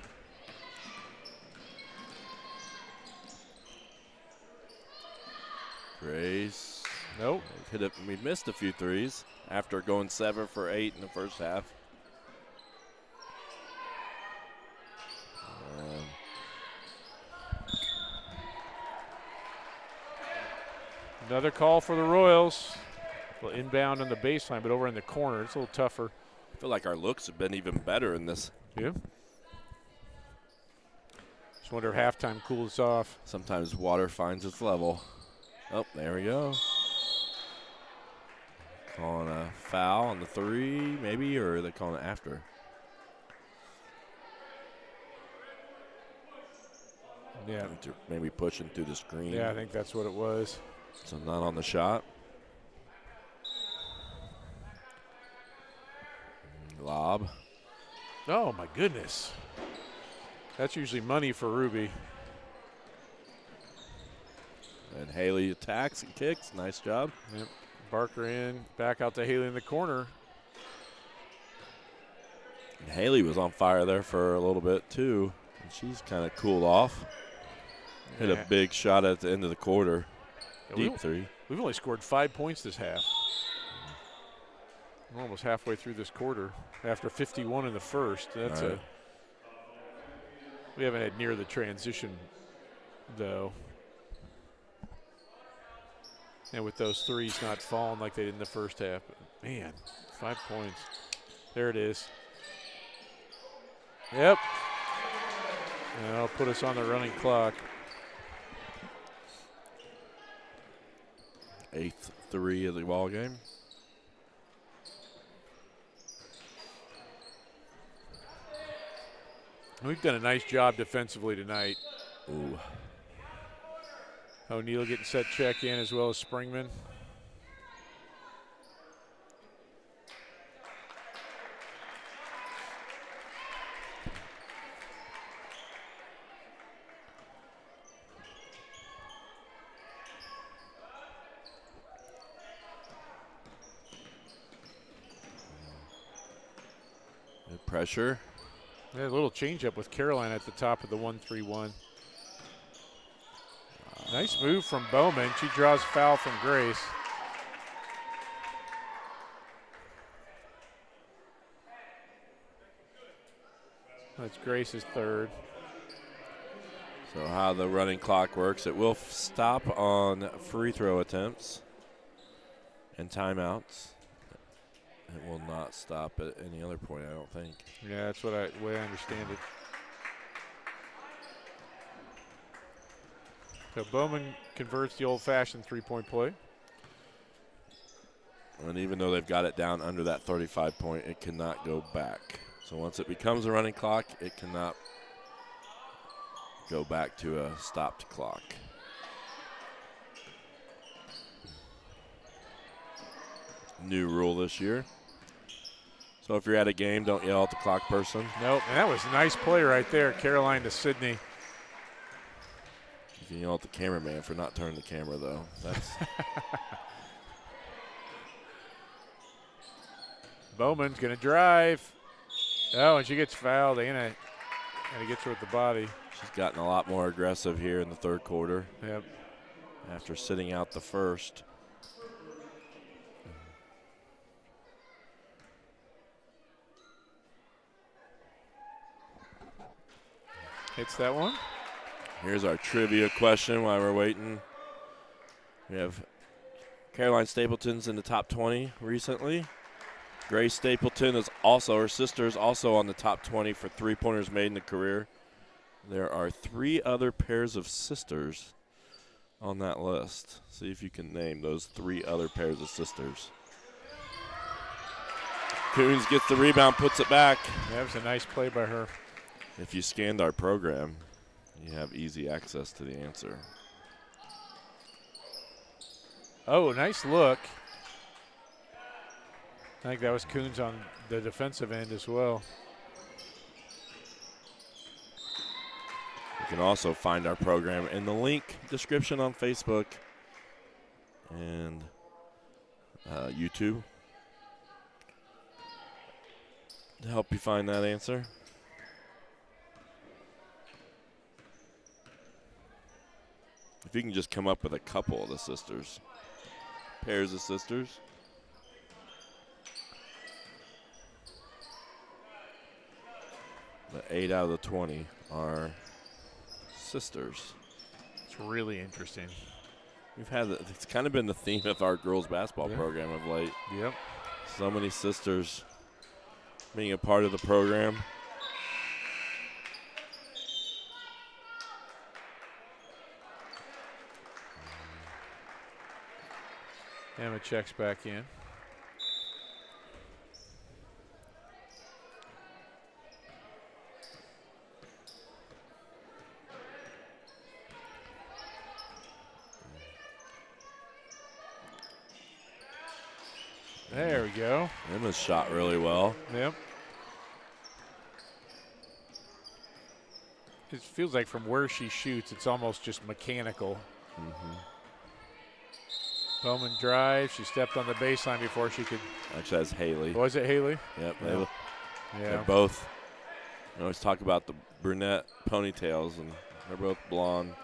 Grace. Nope. We missed a few threes after going 7 for 8 in the first half. Another call for the Royals. Well, inbound on the baseline, but over in the corner. It's a little tougher. I feel like our looks have been even better in this. Yeah. Just wonder if halftime cools off. Sometimes water finds its level. Oh, there we go. Calling a foul on the 3, maybe, or are they calling it after? Yeah. Maybe pushing through the screen. Yeah, I think that's what it was. So not on the shot. Lob. Oh, my goodness. That's usually money for Ruby. And Haley attacks and kicks. Nice job. Yep. Barker in. Back out to Haley in the corner. And Haley was on fire there for a little bit, too. And she's kind of cooled off. Hit a big shot at the end of the quarter. Yeah, Deep 3. We've only scored 5 points this half. We're almost halfway through this quarter after 51 in the first. That's right. We haven't had near the transition, though. And with those threes not falling like they did in the first half. But man, 5 points. There it is. Yep. And that'll put us on the running clock. 8th 3 of the ball game. We've done a nice job defensively tonight. Ooh. O'Neal getting set check in as well as Springman. pressure. Yeah, a little changeup with Caroline at the top of the 1-3-1. Nice move from Bowman. She draws foul from Grace. That's Grace's third. So how the running clock works, it will stop on free throw attempts and timeouts. It will not stop at any other point, I don't think. Yeah, that's the way I understand it. So Bowman converts the old-fashioned three-point play. And even though they've got it down under that 35 point, it cannot go back. So once it becomes a running clock, it cannot go back to a stopped clock. New rule this year. So if you're at a game, don't yell at the clock person. Nope, and that was a nice play right there, Caroline to Sydney. You can yell at the cameraman for not turning the camera, though. That's Bowman's going to drive. Oh, and she gets fouled. Anna gets her with the body. She's gotten a lot more aggressive here in the third quarter. Yep. After sitting out the first. Hits that one. Here's our trivia question while we're waiting. We have Caroline Stapleton's in the top 20 recently. Grace Stapleton is also, her sister is also on the top 20 for three-pointers made in a career. There are 3 other pairs of sisters on that list. See if you can name those 3 other pairs of sisters. Coons gets the rebound, puts it back. That was a nice play by her. If you scanned our program, you have easy access to the answer. Oh, nice look. I think that was Coons on the defensive end as well. You can also find our program in the link description on Facebook and YouTube to help you find that answer. If you can just come up with a couple of the sisters, pairs of sisters. The 8 out of the 20 are sisters. It's really interesting. It's kind of been the theme of our girls basketball program of late. Yep. So many sisters being a part of the program. Emma checks back in. There we go. Emma's shot really well. Yep. It feels like from where she shoots, it's almost just mechanical. Mm-hmm. Bowman drives. She stepped on the baseline before she could. Actually, that's Haley. Was it Haley? Yep. Yeah. They're both. I always talk about the brunette ponytails, and they're both blonde.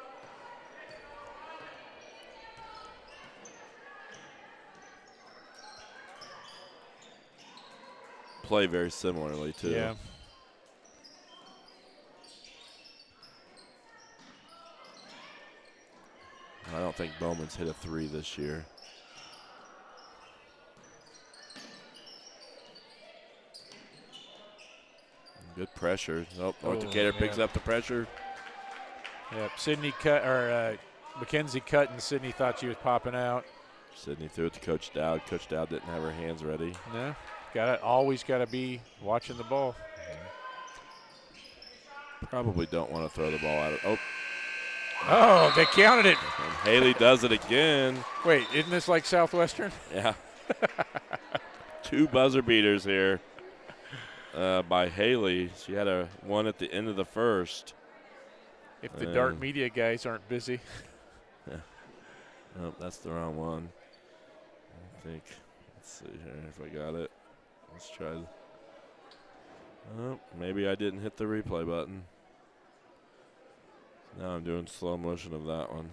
Play very similarly, too. Yeah. I don't think Bowman's hit a 3 this year. Good pressure. North Decatur picks up the pressure. Yep. Sydney cut, or Mackenzie cut, and Sydney thought she was popping out. Sydney threw it to Coach Dowd. Coach Dowd didn't have her hands ready. No. Always got to be watching the ball. Probably don't want to throw the ball out of. Oh, they counted it. And Haley does it again. Wait, isn't this like Southwestern? Yeah. 2 buzzer beaters here by Haley. She had one at the end of the first. If the Dart Media guys aren't busy. Yeah. Nope, that's the wrong one. I think. Let's see here if I got it. Let's try. Oh, maybe I didn't hit the replay button. Now I'm doing slow motion of that one.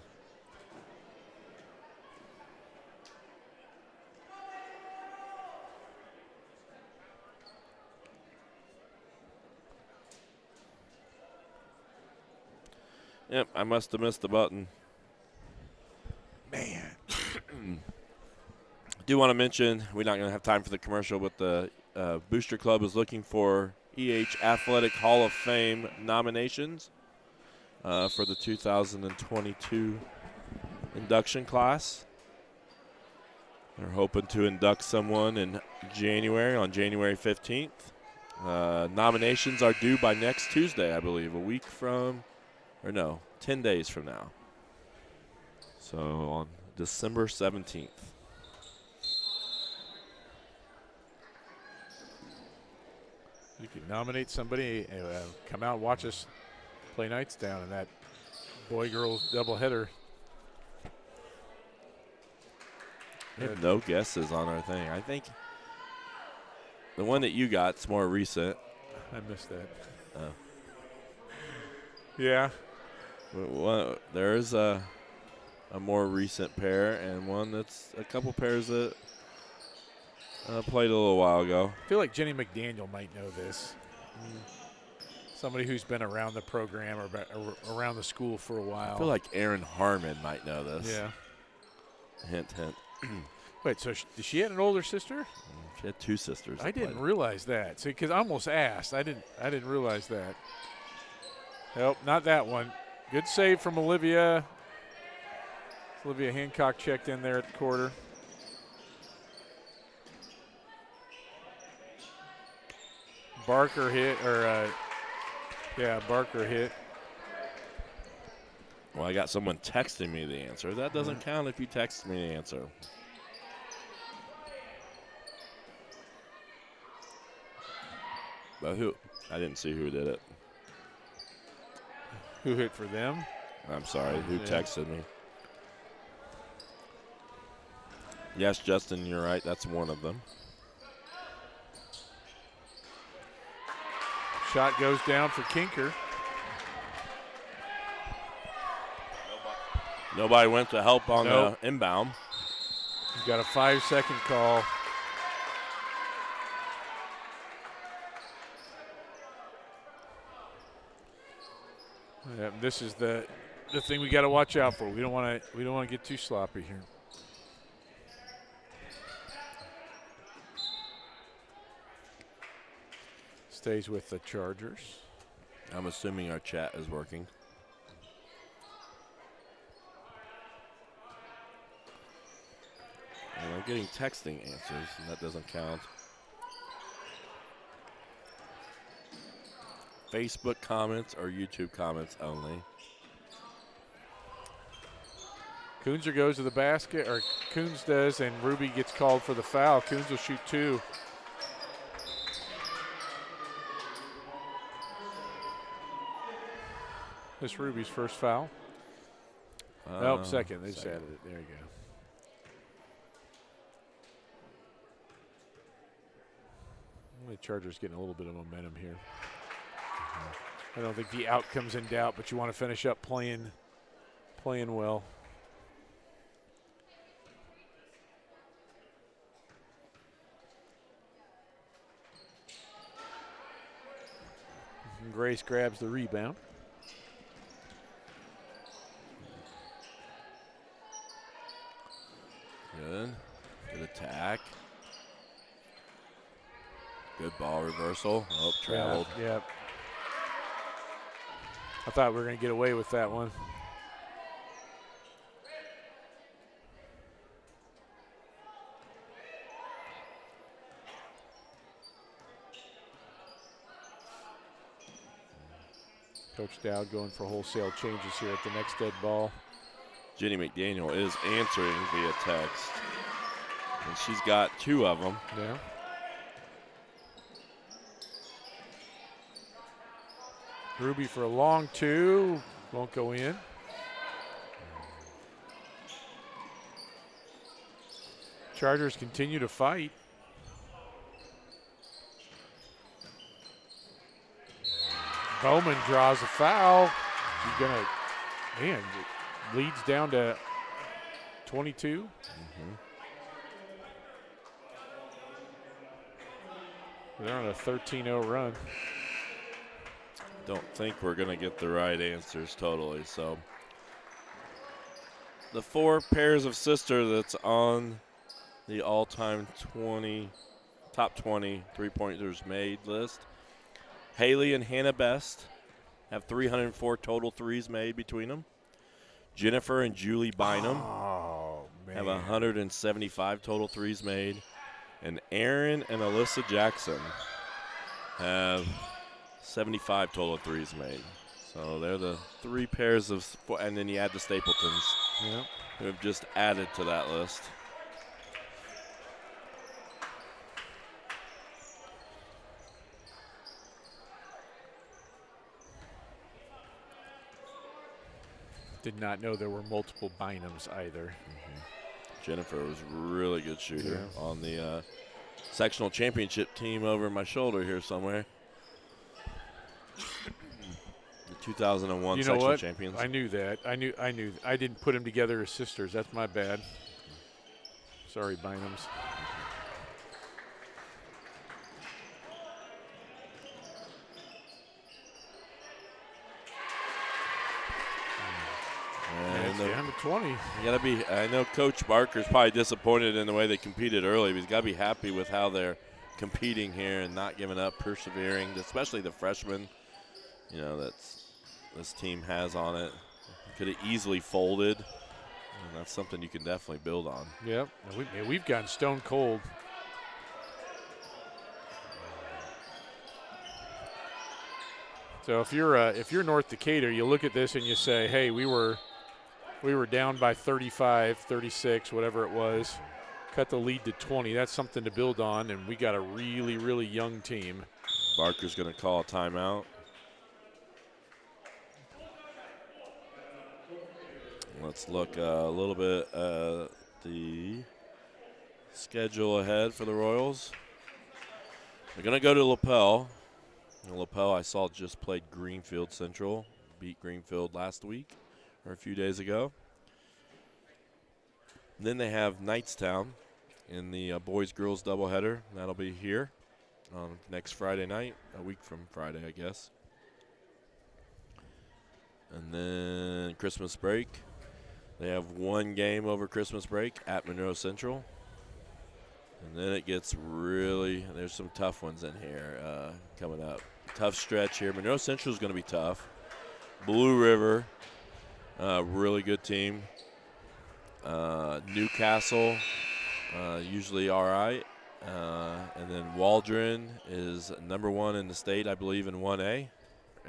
Yep, I must have missed the button. Man. Do want to mention, we're not going to have time for the commercial, but the Booster Club is looking for EH Athletic Hall of Fame nominations for the 2022 induction class. They're hoping to induct someone in January, on January 15th. Nominations are due by next Tuesday, I believe, a week from, or no, 10 days from now. So on December 17th. You can nominate somebody and come out and watch us play Knights down in that boy-girls doubleheader. We have no guesses on our thing. I think the one that you got's more recent. I missed that. Oh. Yeah. There is a more recent pair and one that's a couple pairs that played a little while ago. I feel like Jenny McDaniel might know this. Somebody who's been around the program or around the school for a while. I feel like Aaron Harmon might know this. Yeah. Hint, hint. Wait, so did she have an older sister? She had two sisters. I didn't realize that. See, because I almost asked. I didn't realize that. Nope, not that one. Good save from Olivia. Olivia Hancock checked in there at the quarter. Barker hit, Barker hit. Well, I got someone texting me the answer. That doesn't count if you text me the answer. But who? I didn't see who did it. Who hit for them? I'm sorry. Who texted me? Yes, Justin, you're right. That's one of them. Shot goes down for Kinker. Nobody went to help on the inbound. You've got a 5-second call. Yeah, this is the thing we got to watch out for. We don't want to get too sloppy here. Stays with the Chargers. I'm assuming our chat is working. And I'm getting texting answers, and that doesn't count. Facebook comments or YouTube comments only. Coonser goes to the basket, or Coons does, and Ruby gets called for the foul. Coons will shoot two. This Ruby's first foul. Nope, second. They just added it. There you go. The Chargers getting a little bit of momentum here. I don't think the outcome's in doubt, but you want to finish up playing well. And Grace grabs the rebound. Good. Good attack. Good ball reversal. Oh, traveled. Yep. I thought we were going to get away with that one. Coach Dowd going for wholesale changes here at the next dead ball. Jenny McDaniel is answering via text. And she's got two of them. Yeah. Ruby for a long two. Won't go in. Chargers continue to fight. Bowman draws a foul. He's going to, man, it leads down to 22. They're on a 13-0 run. Don't think we're going to get the right answers totally. So the 4 pairs of sisters that's on the all-time top 20 three-pointers made list. Haley and Hannah Best have 304 total threes made between them. Jennifer and Julie Bynum have 175 total threes made. And Aaron and Alyssa Jackson have 75 total threes made. So they're the 3 pairs of, and then you add the Stapletons, who have just added to that list. Did not know there were multiple Bynums either. Jennifer was a really good shooter on the sectional championship team over my shoulder here somewhere. The 2001 you know sectional what? champions. I knew that. I knew. I didn't put them together as sisters. That's my bad. Sorry, Bynums. Down to 20. You gotta be. I know Coach Barker's probably disappointed in the way they competed early, but he's got to be happy with how they're competing here and not giving up, persevering. Especially the freshmen, you know, that's this team has on it. Could have easily folded, and that's something you can definitely build on. Yep, we've gotten stone cold. So if you're North Decatur, you look at this and you say, hey, we were down by 35, 36, whatever it was, cut the lead to 20. That's something to build on, and we got a really, really young team. Barker's going to call a timeout. Let's look a little bit at the schedule ahead for the Royals. They're going to go to LaPel. And LaPel, I saw, just played Greenfield Central, beat Greenfield last week. Or a few days ago. Then they have Knightstown in the boys-girls doubleheader. That'll be here on next Friday night, a week from Friday, I guess. And then Christmas break. They have 1 game over Christmas break at Monroe Central. And then it gets really, there's some tough ones in here coming up. Tough stretch here. Monroe Central is going to be tough. Blue River. Really good team. Newcastle, usually all right. And then Waldron is number 1 in the state, I believe, in 1A,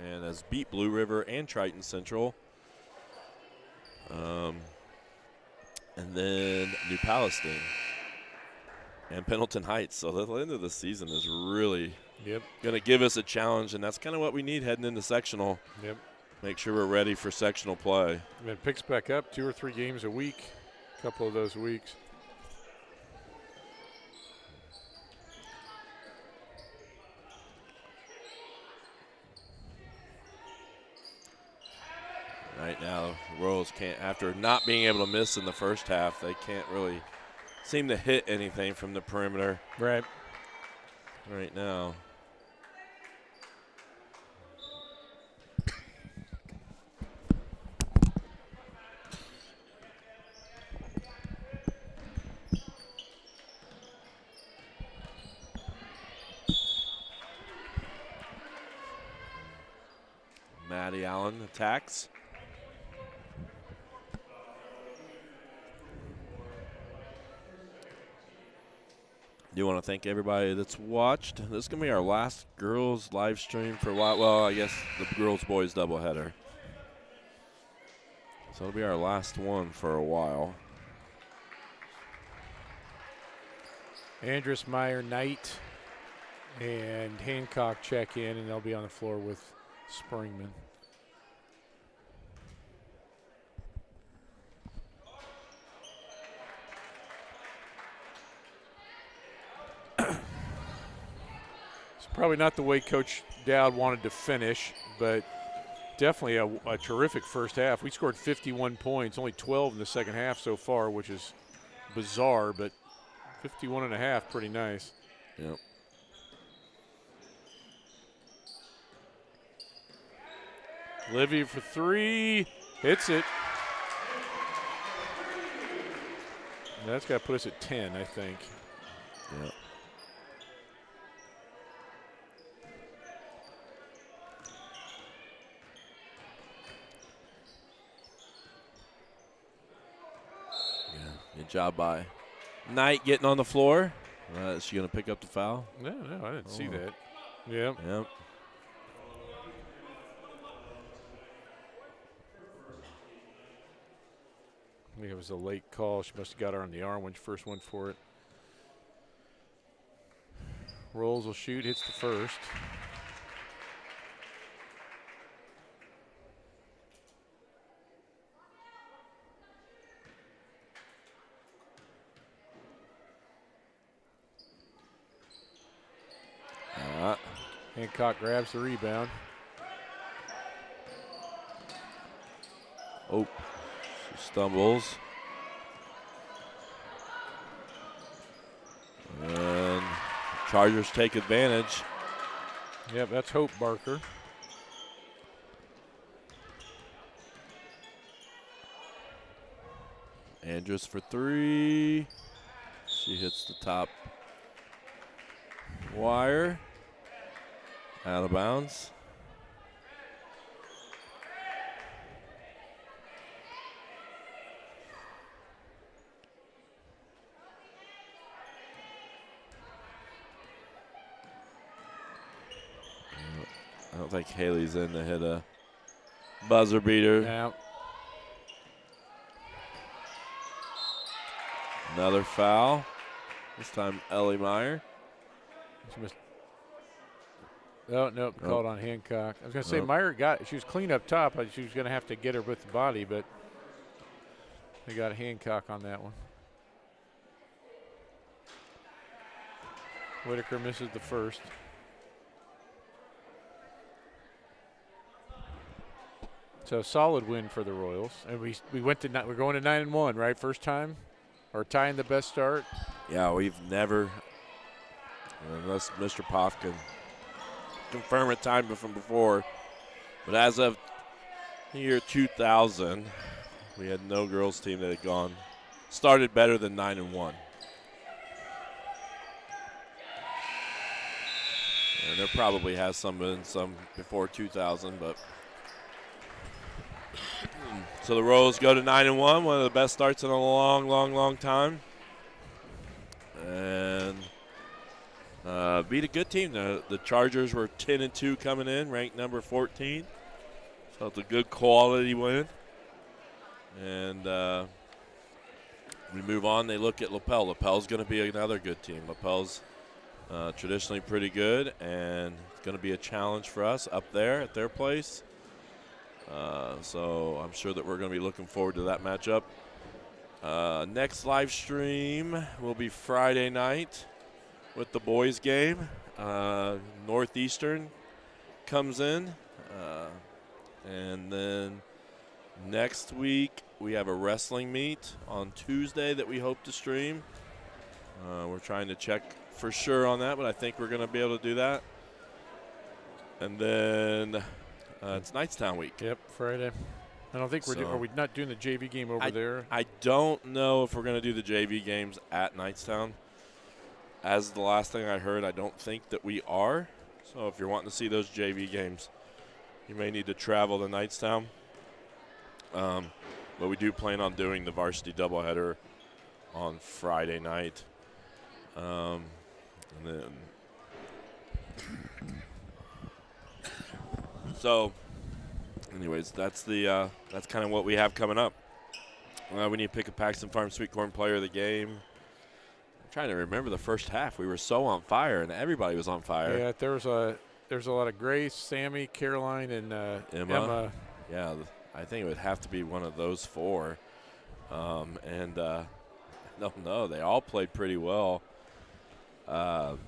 and has beat Blue River and Triton Central. And then New Palestine and Pendleton Heights. So the end of the season is really going to give us a challenge, and that's kind of what we need heading into sectional. Yep. Make sure we're ready for sectional play. And it picks back up 2 or 3 games a week, a couple of those weeks. Right now, the Royals can't, after not being able to miss in the first half, they can't really seem to hit anything from the perimeter. Right now. Maddie Allen attacks. Do want to thank everybody that's watched. This is going to be our last girls live stream for a while. Well, I guess the girls-boys doubleheader. So it'll be our last one for a while. Andrus, Meyer, Knight, and Hancock check in, and they'll be on the floor with Springman. It's probably not the way Coach Dowd wanted to finish, but definitely a terrific first half. We scored 51 points, only 12 in the second half so far, which is bizarre, but 51 and a half, pretty nice. Yep. Livy for 3, hits it. That's got to put us at 10, I think. Yeah. Good job by Knight getting on the floor. Is she going to pick up the foul? No, I didn't see that. Yep. Yep. I think it was a late call. She must have got her on the arm when she first went for it. Rolls will shoot, hits the first. Hancock grabs the rebound. Oh, she stumbles. And Chargers take advantage. Yep, that's Hope Barker. Andrews for 3. She hits the top wire. Out of bounds. I don't think Haley's in to hit a buzzer beater. Yeah. Another foul. This time Ellie Meyer. She missed. Oh, no, called on Hancock. I was going to say Meyer she was clean up top. She was going to have to get her with the body, but they got Hancock on that one. Whitaker misses the first. So solid win for the Royals. And we went to we're going to 9-1, right? First time, or tying the best start. Yeah, we've never, unless Mr. Poff can confirm it time from before, but as of the year 2000, we had no girls team that had started better than 9-1. And there probably has some before 2000, but so the Royals go to 9-1, one of the best starts in a long time, and beat a good team. The Chargers were 10-2 coming in, ranked number 14. So it's a good quality win. And we move on. They look at LaPel. LaPel's going to be another good team. LaPel's traditionally pretty good, and it's going to be a challenge for us up there at their place. So I'm sure that we're going to be looking forward to that matchup. Next live stream will be Friday night with the boys game. Northeastern comes in. And then next week we have a wrestling meet on Tuesday that we hope to stream. We're trying to check for sure on that, but I think we're going to be able to do that. And then it's Knightstown week. Yep, Friday. I don't think are we not doing the JV game over there? I don't know if we're going to do the JV games at Knightstown. As the last thing I heard, I don't think that we are. So if you're wanting to see those JV games, you may need to travel to Knightstown. But we do plan on doing the varsity doubleheader on Friday night. And then so anyways, that's kind of what we have coming up. We need to pick a Paxton Farm Sweet Corn player of the game. I'm trying to remember the first half. We were so on fire, and everybody was on fire. Yeah, there's a lot of Grace, Sammy, Caroline, and Emma. Yeah, I think it would have to be one of those four. And I don't know. They all played pretty well. Trying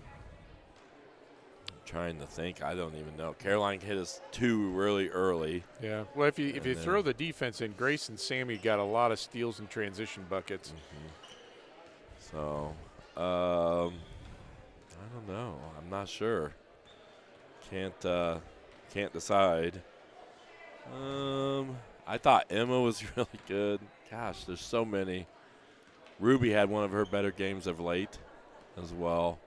trying to think. I don't even know. Caroline hit us 2 really early. Yeah. Well, if you throw the defense in, Grace and Sammy got a lot of steals and transition buckets. So, I don't know. I'm not sure. Can't decide. I thought Emma was really good. Gosh, there's so many. Ruby had one of her better games of late as well.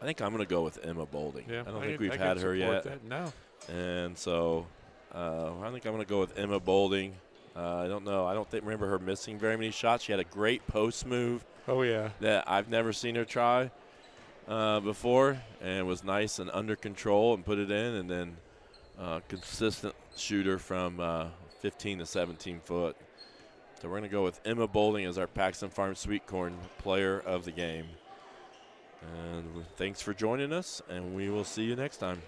I think I'm going to go with Emma Boulding. Yeah, I don't think we've had her yet. No. And so I think I'm going to go with Emma Boulding. I don't know. I don't remember her missing very many shots. She had a great post move. Oh, yeah. That I've never seen her try before, and was nice and under control and put it in, and then consistent shooter from 15 to 17 foot. So we're going to go with Emma Boulding as our Paxton Farm Sweet Corn player of the game. And thanks for joining us, and we will see you next time.